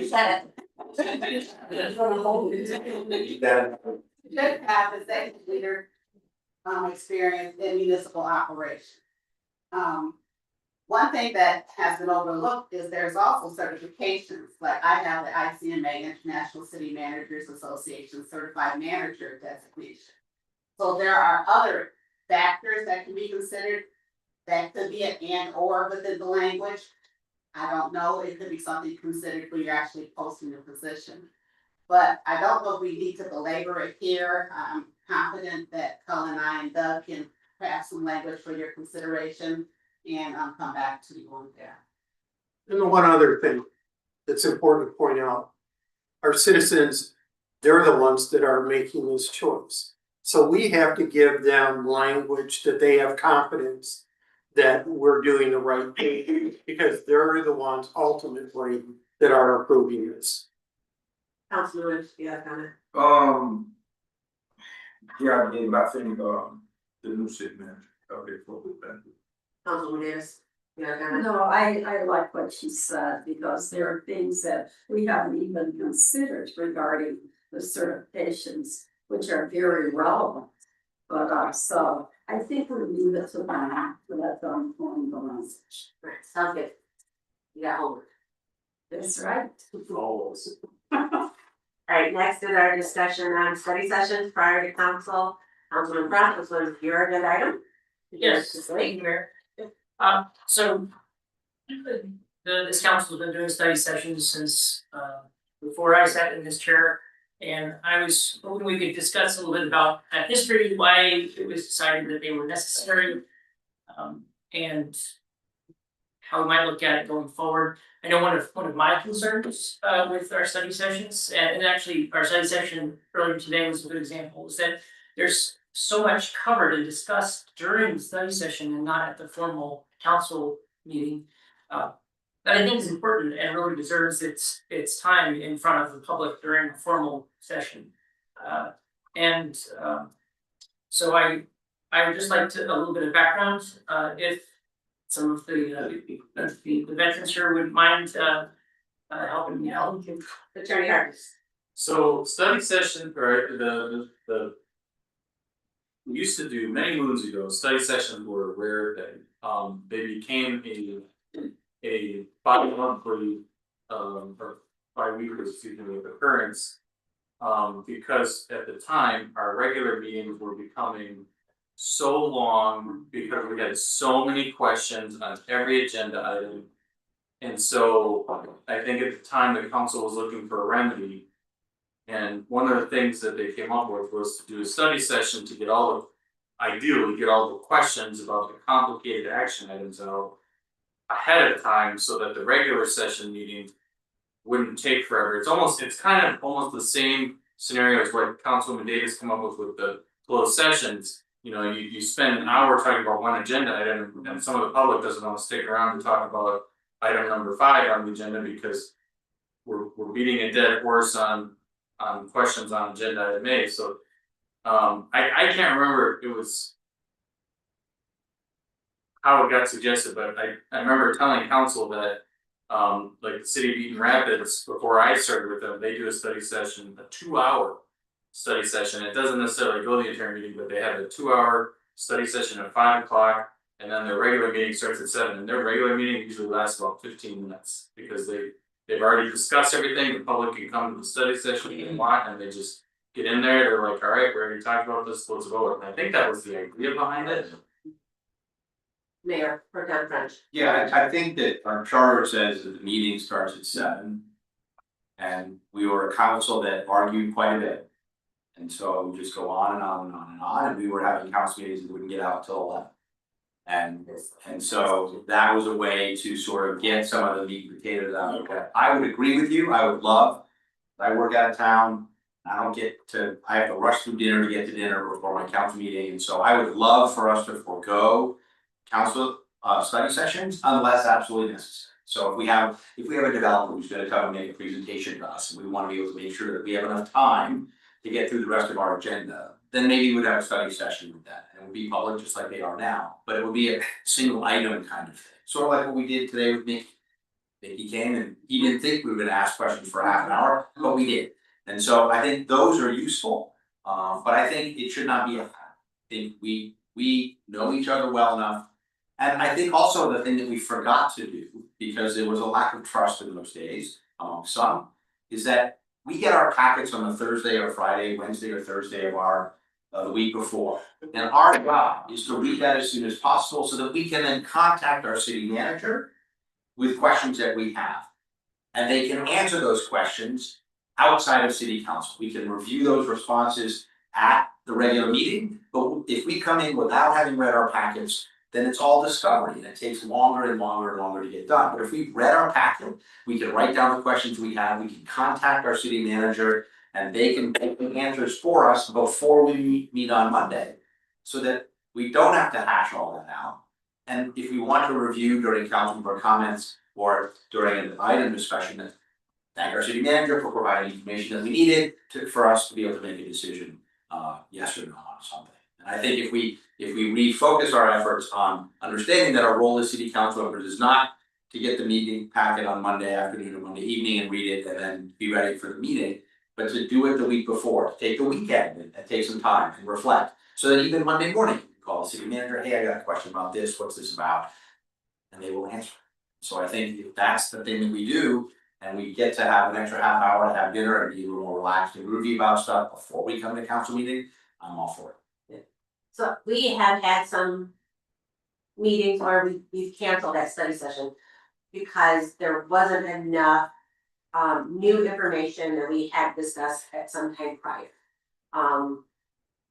said it. Should have the same leader experience in municipal operation. One thing that has been overlooked is there's also certifications, like I have the ICMA International City Managers Association Certified Manager designation. So there are other factors that can be considered. That could be an and or within the language. I don't know, it could be something considered when you're actually posting the position. But I don't know if we need to belabor it here. I'm confident that Cullen and I and Doug can craft some language for your consideration and come back to you on that. And the one other thing that's important to point out, our citizens, they're the ones that are making this choice. So we have to give them language that they have confidence that we're doing the right thing, because they're the ones ultimately that are approving this. Councilman, do you have a comment? Yeah, I mean, I think, the new city manager, okay, for that. Councilman Davis, you have a comment? No, I like what she said, because there are things that we haven't even considered regarding the certifications, which are very relevant. But so I think we leave it to that, to let them form the message. Right, sounds good. You got homework. That's right. Always. Alright, next is our discussion on study sessions prior to council. Councilman Pratt, this was your agenda item. Yes, thank you, Mayor. So this council's been doing study sessions since before I sat in this chair. And I was hoping we could discuss a little bit about that history, why it was decided that they were necessary. And how we might look at it going forward. I know one of my concerns with our study sessions, and actually our study session earlier today was a good example, is that there's so much covered and discussed during the study session and not at the formal council meeting. That I think is important and really deserves its time in front of the public during a formal session. So I would just like to a little bit of background, if some of the veterans here would mind helping me out. Attorney Harkness. So study session, or the. We used to do many moons ago, study sessions were a rare thing, they became a bi-monthly, or bi-weekly, excuse me, occurrence. Because at the time, our regular meetings were becoming so long because we had so many questions on every agenda item. And so I think at the time the council was looking for a remedy. And one of the things that they came up with was to do a study session to get ideally get all the questions about the complicated action items out ahead of time so that the regular session meeting wouldn't take forever. It's kind of almost the same scenario as what Councilwoman Davis come up with the closed sessions. You know, you spend an hour talking about one agenda item and some of the public doesn't want to stick around to talk about item number 5 on the agenda because we're beating a dead horse on questions on agenda item A. So I can't remember if it was how it got suggested, but I remember telling council that like the city of Eaton Rapids, before I started with them, they do a study session, a 2-hour study session. It doesn't necessarily go the entire meeting, but they have a 2-hour study session at 5 o'clock, and then their regular meeting starts at 7. And their regular meeting usually lasts about 15 minutes because they've already discussed everything. The public can come to the study session if they want, and they just get in there. They're like, all right, we already talked about this, let's vote. And I think that was the idea behind it. Mayor Pro Tem French. Yeah, I think that our charter says that the meeting starts at 7. And we were a council that argued quite a bit. And so we just go on and on and on and on, and we were having council meetings that wouldn't get out till 11. And so that was a way to sort of get some of the meat and potatoes out of it. I would agree with you, I would love, I work out of town, I have to rush through dinner to get to dinner before my council meeting, and so I would love for us to forego council study sessions unless absolutely necessary. So if we have a developer who's gonna come and make a presentation to us, and we wanna be able to make sure that we have enough time to get through the rest of our agenda, then maybe we'd have a study session with that, and it would be public just like they are now, but it would be a single item kind of thing. Sort of like what we did today with Mickey. Mickey came and he didn't think we were gonna ask questions for half an hour, but we did. And so I think those are useful, but I think it should not be I think we know each other well enough. And I think also the thing that we forgot to do, because there was a lack of trust in those days among some, is that we get our packets on a Thursday or Friday, Wednesday or Thursday of the week before. And our job is to read that as soon as possible so that we can then contact our city manager with questions that we have. And they can answer those questions outside of city council. We can review those responses at the regular meeting, but if we come in without having read our packets, then it's all discovery and it takes longer and longer and longer to get done. But if we've read our packet, we can write down the questions we have, we can contact our city manager, and they can take the answers for us before we meet on Monday. So that we don't have to hash all that out. And if we want to review during council member comments or during an item discussion, thank our city manager for providing information that we needed for us to be able to make a decision, yes or no on something. And I think if we refocus our efforts on understanding that our role as city council members is not to get the meeting packet on Monday afternoon or Monday evening and read it and then be ready for the meeting, but to do it the week before, to take the weekend and take some time and reflect. So that even Monday morning, you call the city manager, hey, I got a question about this, what's this about? And they will answer. So I think if that's the thing that we do, and we get to have an extra half hour to have dinner and be a little more relaxed and review about stuff before we come to council meeting, I'm all for it. So we have had some meetings where we've canceled that study session because there wasn't enough new information that we had discussed at some time prior.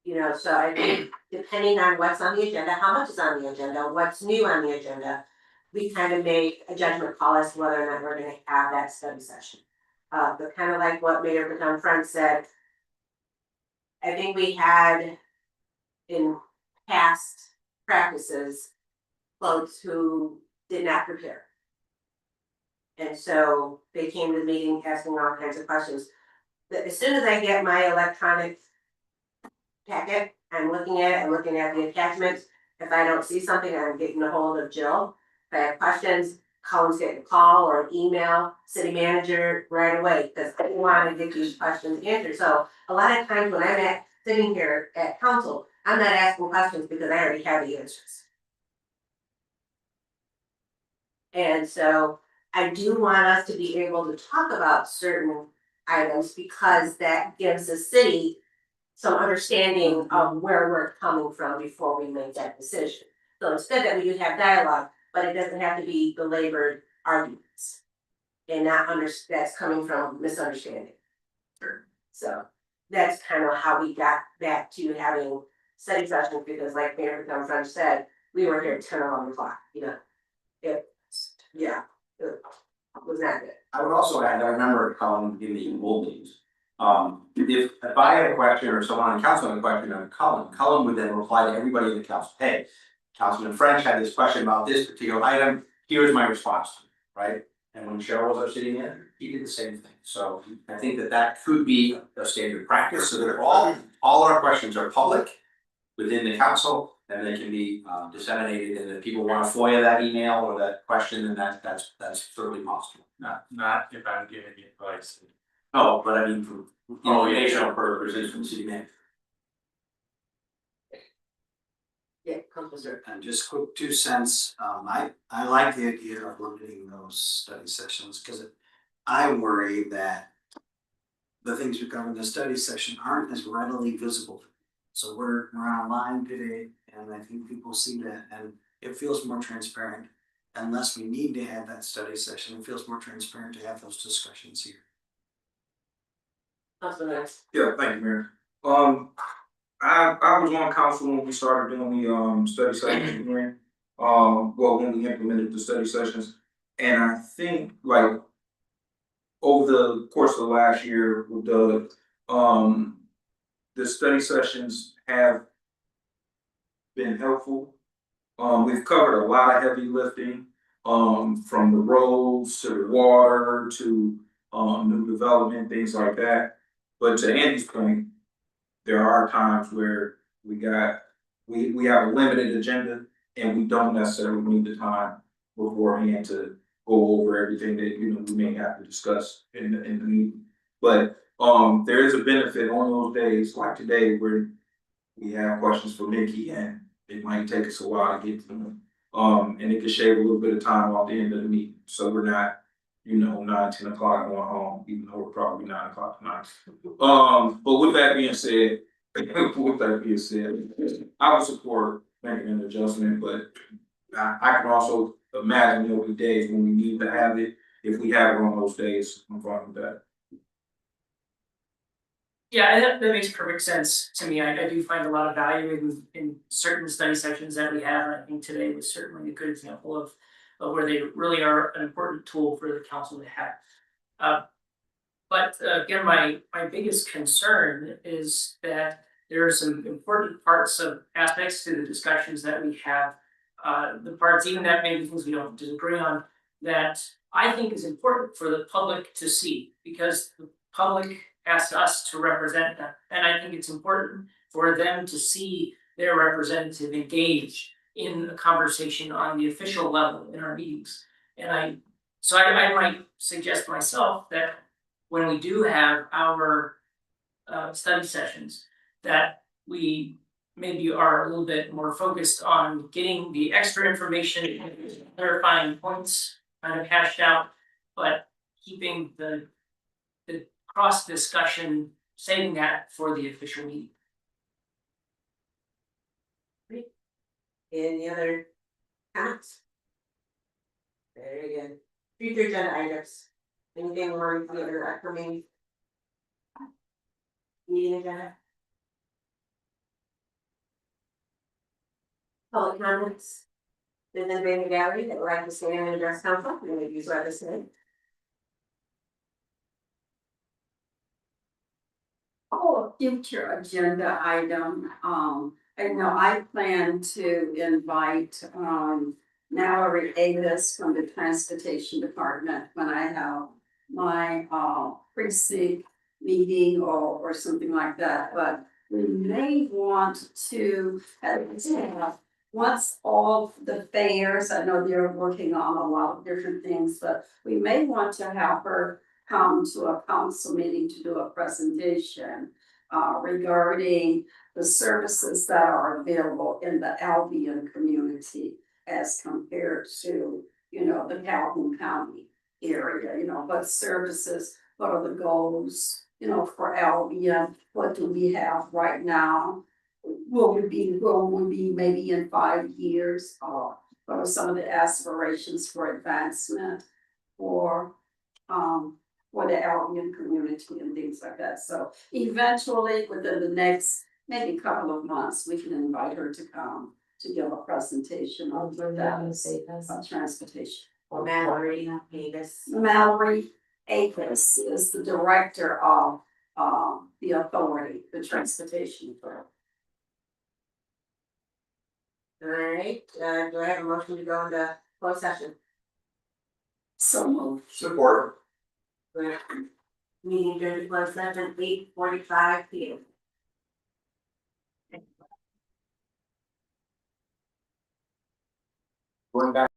You know, so I think depending on what's on the agenda, how much is on the agenda, what's new on the agenda, we kind of make a judgment call as to whether or not we're gonna have that study session. But kind of like what Mayor Protem French said, I think we had in past practices, folks who did not prepare. And so they came to the meeting asking all kinds of questions. But as soon as I get my electronic packet, I'm looking at it, I'm looking at the attachments. If I don't see something, I'm getting a hold of Jill. If I have questions, Colin's getting a call or an email, city manager right away, because I want to get these questions answered. So a lot of times when I'm sitting here at council, I'm not asking questions because I already have the answers. And so I do want us to be able to talk about certain items because that gives the city some understanding of where we're coming from before we make that decision. So instead that we do have dialogue, but it doesn't have to be belabored arguments. And that's coming from misunderstanding. So that's kind of how we got back to having study sessions, because like Mayor Protem French said, we were here at 10 or 11 o'clock, you know. It was not good. I would also add, I remember Colin in the old days. If I had a question or someone on council had a question on Colin would then reply to everybody in the council, hey, Councilman French had this question about this particular item, here's my response to it, right? And when Cheryl was our city manager, he did the same thing. So I think that could be a standard practice, so that all our questions are public within the council, and they can be disseminated, and if people want to FOIA that email or that question, then that's certainly possible. Not if I'm giving you advice. No, but I mean for informational purposes from the city manager. Yeah, Councilor. And just quick 2 cents, I like the idea of limiting those study sessions, because I worry that the things we cover in the study session aren't as readily visible. So we're online today, and I think people see that, and it feels more transparent. Unless we need to have that study session, it feels more transparent to have those discussions here. Yeah, thank you, Mayor. I was on council when we started doing the study sessions again. Well, when we implemented the study sessions, and I think like over the course of the last year with the study sessions have been helpful. We've covered a lot of heavy lifting, from the roads to the water to new development, things like that. But to Andy's point, there are times where we have a limited agenda and we don't necessarily need the time beforehand to go over everything that we may have to discuss in the meeting. But there is a benefit on those days like today where we have questions for Mickey and it might take us a while to get to them. And it can shave a little bit of time off the end of the meeting, so we're not 9-10 o'clock going home, even though we're probably 9 o'clock tonight. But with that being said, I would support making an adjustment, but I can also imagine there'll be days when we need to have it. If we have it on those days, I'm fine with that. Yeah, that makes perfect sense to me. I do find a lot of value in certain study sessions that we have, and I think today was certainly a good example of where they really are an important tool for the council to have. But again, my biggest concern is that there are some important parts of aspects to the discussions that we have. The parts, even that maybe things we don't disagree on, that I think is important for the public to see, because the public asked us to represent them. And I think it's important for them to see their representative engage in a conversation on the official level in our meetings. And I might suggest myself that when we do have our study sessions, that we maybe are a little bit more focused on getting the extra information, clarifying points kind of hashed out, but keeping the cross discussion, saving that for the official meeting. Great. Any other comments? Very good. Future agenda items. Anything more for the upcoming meeting agenda? Public comments? Is there anybody in the gallery that would like to say and address council? You may use what to say. Oh, future agenda item, I know I plan to invite, Mallory Avis from the Transportation Department when I have my, precinct meeting or something like that, but we may want to, once all the fairs, I know they're working on a lot of different things, but we may want to have her come to a council meeting to do a presentation regarding the services that are available in the Albion community as compared to, you know, the Calhoun County area, you know, what services, what are the goals, you know, for Albion, what do we have right now? Will we be maybe in 5 years, what are some of the aspirations for advancement for the Albion community and things like that. So eventually, within the next maybe couple of months, we can invite her to come to give a presentation on that on transportation. Mallory Davis. Mallory Akers is the director of the authority, the transportation authority. All right, do I have a motion to go into closed session? So moved. Support. Meeting adjourned to closed session 8:45 p.m. Going back.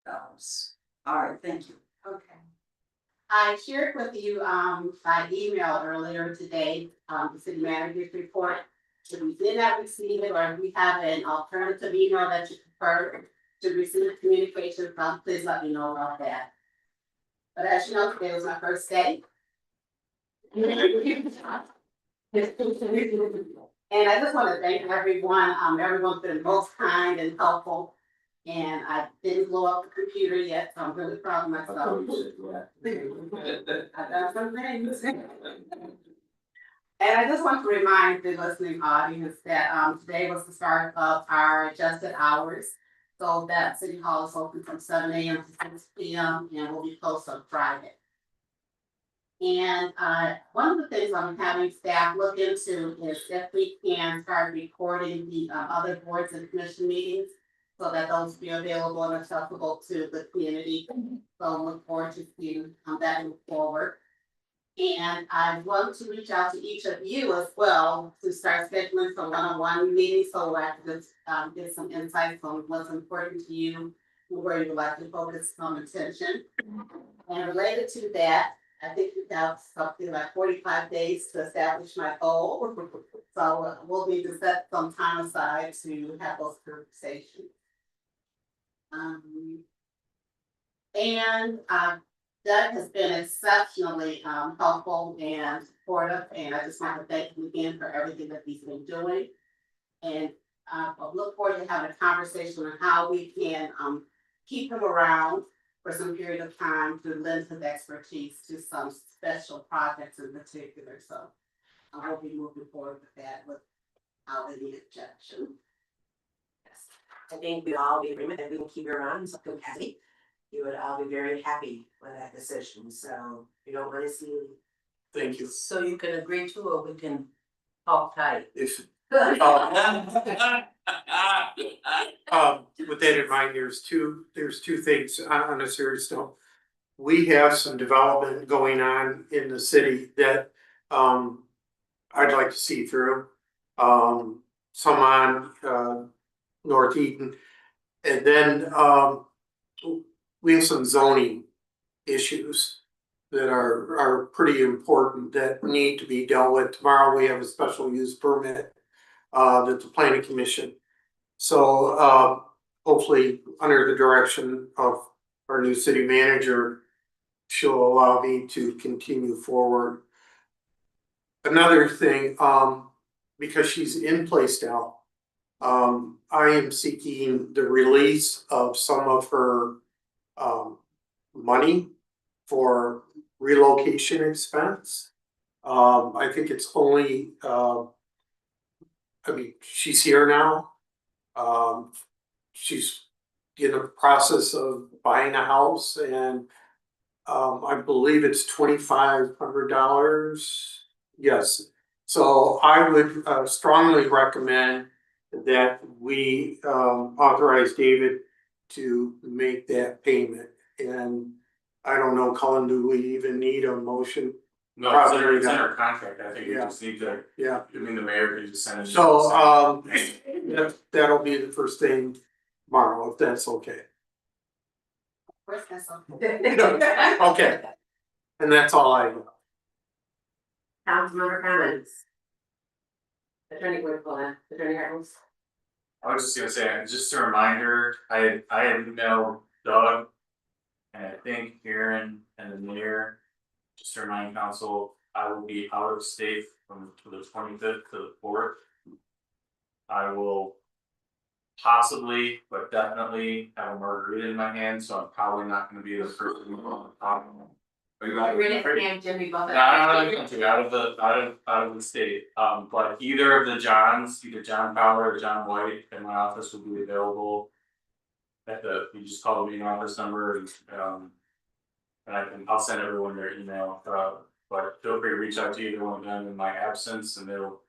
All right, thank you. Okay. I shared with you, by email earlier today, the city manager's report. If you did not receive it, or if we have an alternative email that you prefer to receive communication from, please let me know about that. But as you know, today was my first day. And I just want to thank everyone, everyone's been most kind and helpful. And I didn't blow up the computer yet, so I'm really proud of myself. I've done some things. And I just want to remind the listening audience that today was the start of our adjusted hours. So that City Hall is open from 7 a.m. to 6 p.m. and will be closed on Friday. And one of the things I'm having staff look into is if we can start recording the other boards and commission meetings so that those be available and accessible to the community. So I look forward to seeing that move forward. And I want to reach out to each of you as well to start scheduling some one-on-one meetings so I can just get some insights on what's important to you, where you would like to focus some attention. And related to that, I think we have something like 45 days to establish my goal. So we'll need to set some time aside to have those conversations. Doug has been exceptionally helpful and supportive, and I just want to thank him again for everything that he's been doing. And I look forward to having a conversation on how we can keep him around for some period of time to lend his expertise to some special projects in particular. So I will be moving forward with that without any objection. I think we all be in agreement that we can keep you around, so happy. You would all be very happy with that decision, so you don't want to see. Thank you. So you can agree to, or we can talk tight. If, with that in mind, there's two things on a serious note. We have some development going on in the city that I'd like to see through. Some on North Eaton, and then we have some zoning issues that are pretty important that need to be dealt with. Tomorrow we have a special use permit that the planning commission. So hopefully under the direction of our new city manager, she'll allow me to continue forward. Another thing, because she's in place now, I am seeking the release of some of her money for relocation expense. I think it's only, I mean, she's here now. She's in the process of buying a house, and I believe it's $2,500. Yes. So I would strongly recommend that we authorize David to make that payment. And I don't know, Colin, do we even need a motion? No, it's in our contract, I think we just need to, Yeah. I mean, the mayor can just send it. So that'll be the first thing tomorrow, if that's okay. Of course, that's okay. Okay. And that's all I have. Councilmember comments. Attorney Whitfield, Attorney Hartels. I was just gonna say, just a reminder, I had emailed Doug. And I think Aaron and the mayor, just to remind council, I will be out of state from the 25th to the 4th. I will possibly, but definitely have a margarita in my hand, so I'm probably not gonna be the person on the top. Jimmy Buffett. Out of the state, but either of the Johns, either John Fowler or John White in my office will be available. You just call the main office number and I'll send everyone their email, but feel free to reach out to either one of them in my absence and they'll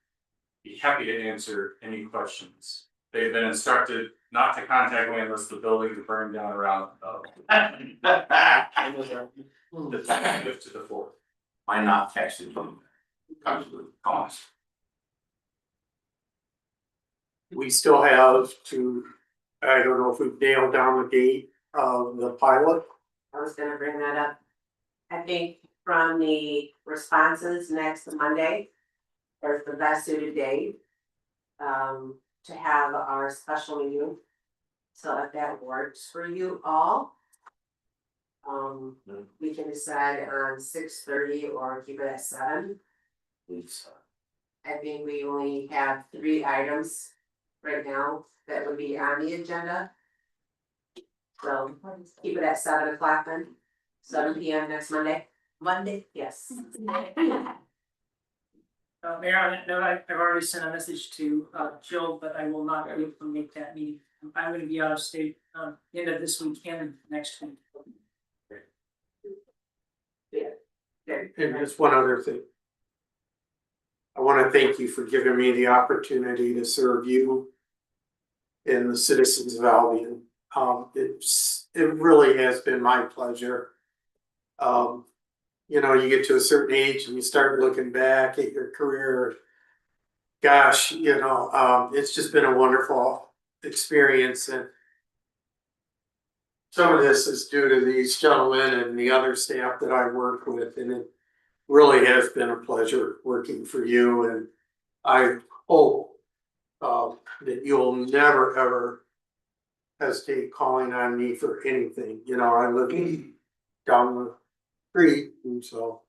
be happy to answer any questions. They've been instructed not to contact me unless the building is burned down around. The 25th to the 4th. Why not text it? Comes with cost. We still have to, I don't know if we've nailed down the date of the pilot. I was gonna bring that up. I think from the responses next Monday, there's the best suited day. To have our special meeting. So if that works for you all. We can decide on 6:30 or keep it at 7. I think we only have 3 items right now that would be on the agenda. So keep it at 7 o'clock then, 7 p.m. next Monday. Monday, yes. Mayor, on that note, I've already sent a message to Jill, but I will not be able to make that meeting. I'm gonna be out of state end of this week and next week. And just one other thing. I wanna thank you for giving me the opportunity to serve you and the citizens of Albion. It really has been my pleasure. You know, you get to a certain age and you start looking back at your career. Gosh, you know, it's just been a wonderful experience, and some of this is due to these gentlemen and the other staff that I work with, and it really has been a pleasure working for you, and I hope that you'll never ever hesitate calling on me for anything. You know, I live down the street, and so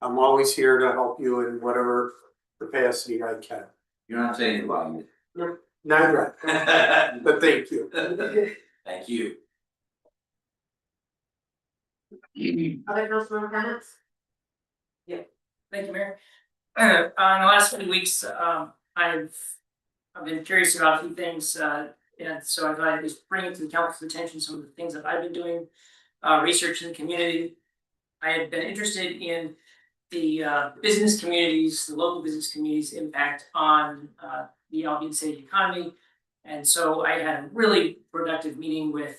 I'm always here to help you in whatever capacity I can. You're not saying about you. Not right, but thank you. Thank you. Other councilmember comments? Thank you, Mayor. In the last few weeks, I've been curious about a few things, and so I thought I'd just bring it to the council's attention some of the things that I've been doing, research in the community. I had been interested in the business communities, the local business communities' impact on the Albion City economy. And so I had a really productive meeting with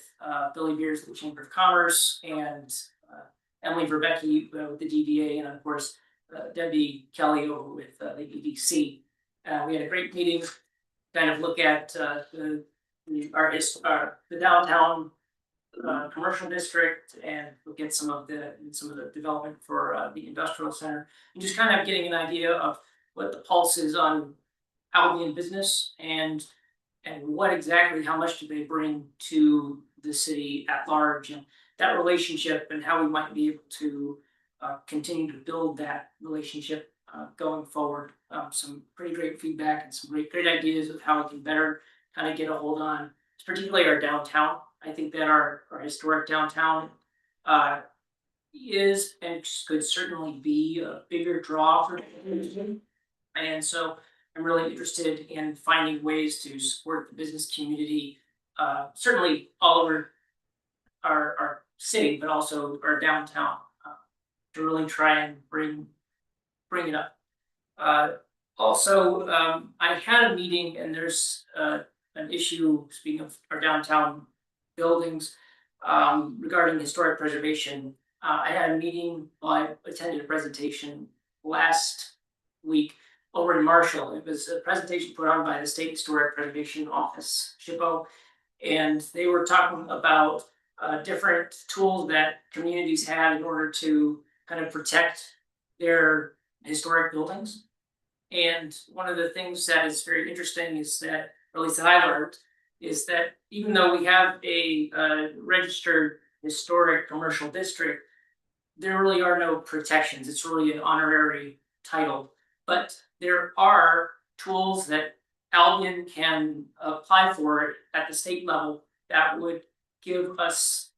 Billy Beers at the Chamber of Commerce and Emily Verbecki with the DDA, and of course Debbie Kelly over with the EDC. We had a great meeting, kind of look at the downtown commercial district and look at some of the development for the industrial center, and just kind of getting an idea of what the pulse is on Albion business and what exactly, how much do they bring to the city at large, and that relationship, and how we might be able to continue to build that relationship going forward. Some pretty great feedback and some great ideas of how we can better kind of get a hold on, particularly our downtown. I think that our historic downtown is and could certainly be a bigger draw for tourism. And so I'm really interested in finding ways to support the business community, certainly all over our city, but also our downtown, to really try and bring it up. Also, I had a meeting, and there's an issue, speaking of our downtown buildings, regarding historic preservation. I had a meeting, I attended a presentation last week over in Marshall. It was a presentation put on by the State Historic Preservation Office, SHPO, and they were talking about different tools that communities have in order to kind of protect their historic buildings. And one of the things that is very interesting is that, or at least that I learned, is that even though we have a registered historic commercial district, there really are no protections. It's really an honorary title. But there are tools that Albion can apply for at the state level that would give us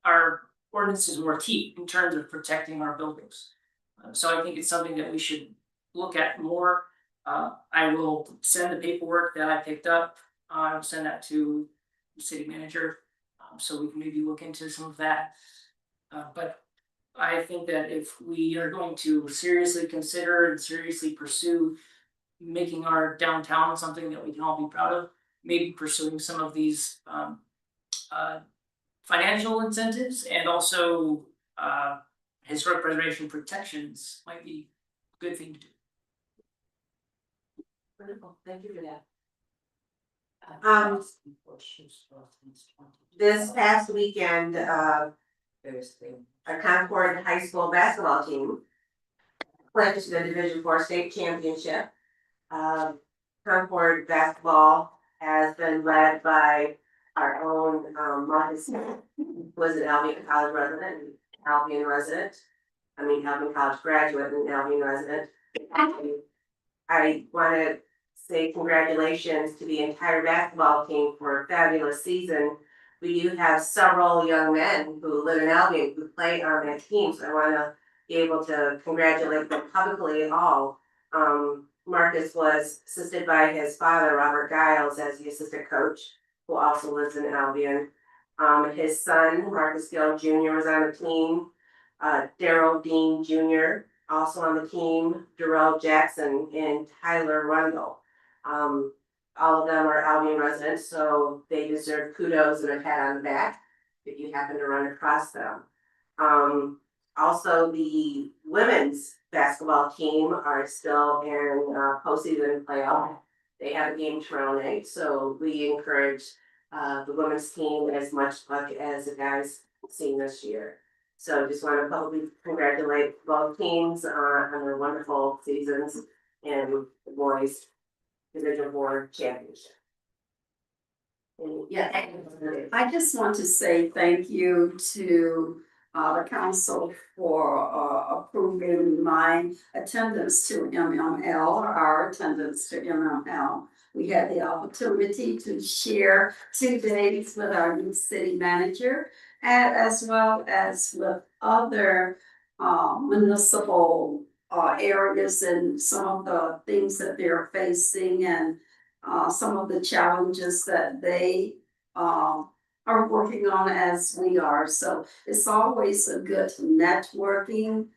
our ordinances more teeth in terms of protecting our buildings. So I think it's something that we should look at more. I will send the paperwork that I picked up. I'll send that to the city manager, so we can maybe look into some of that. But I think that if we are going to seriously consider and seriously pursue making our downtown something that we can all be proud of, maybe pursuing some of these financial incentives and also historic preservation protections might be a good thing to do. Wonderful, thank you for that. This past weekend, our Concord High School basketball team pledged to the Division IV state championship. Concord basketball has been led by our own, Marcus Smith, who was an Albion College resident, Albion College graduate and Albion resident. I wanna say congratulations to the entire basketball team for a fabulous season. We do have several young men who live in Albion who play on that team, so I wanna be able to congratulate them publicly all. Marcus was assisted by his father, Robert Giles, as the assistant coach, who also lives in Albion. His son, Marcus Gill Jr. was on the team. Daryl Dean Jr. also on the team, Darrell Jackson and Tyler Rundle. All of them are Albion residents, so they deserve kudos and a pat on the back if you happen to run across them. Also, the women's basketball team are still in postseason playoff. They have a game tomorrow night, so we encourage the women's team as much luck as the guys seen this year. So just want to publicly congratulate both teams on their wonderful seasons and the boys Division IV championship. And yeah. I just want to say thank you to the council for approving my attendance to MML, our attendance to MML. We had the opportunity to share 2 days with our new city manager, and as well as with other municipal areas and some of the things that they're facing and some of the challenges that they are working on as we are. So it's always a good networking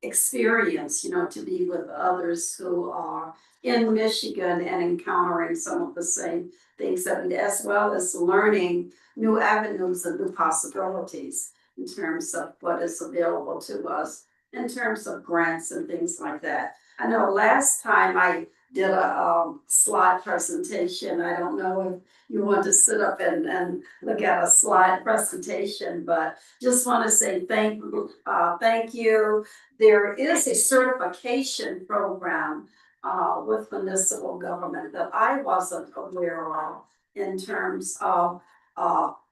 experience, you know, to be with others who are in Michigan and encountering some of the same things that we, as well as learning new avenues and new possibilities in terms of what is available to us, in terms of grants and things like that. I know last time I did a slide presentation. I don't know if you want to sit up and look at a slide presentation, but just want to say thank you. There is a certification program with municipal government that I wasn't aware of in terms of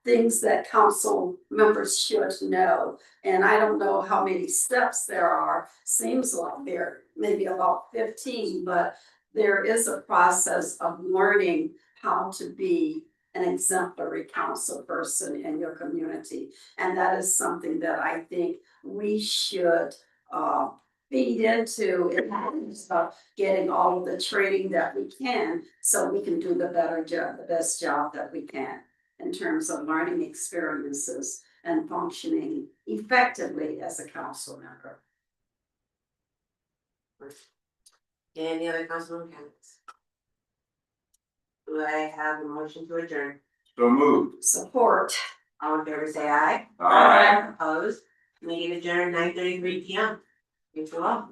things that council members should know. And I don't know how many steps there are. Seems like there maybe about 15, but there is a process of learning how to be an exemplary council person in your community. And that is something that I think we should feed into in terms of getting all of the training that we can, so we can do the better job, the best job that we can in terms of learning experiences and functioning effectively as a council member. Any other council comments? Do I have a motion to adjourn? So moved. Support. All in favor, say aye. Aye. Opposed? Meeting adjourned 9:33 p.m. Thank you all.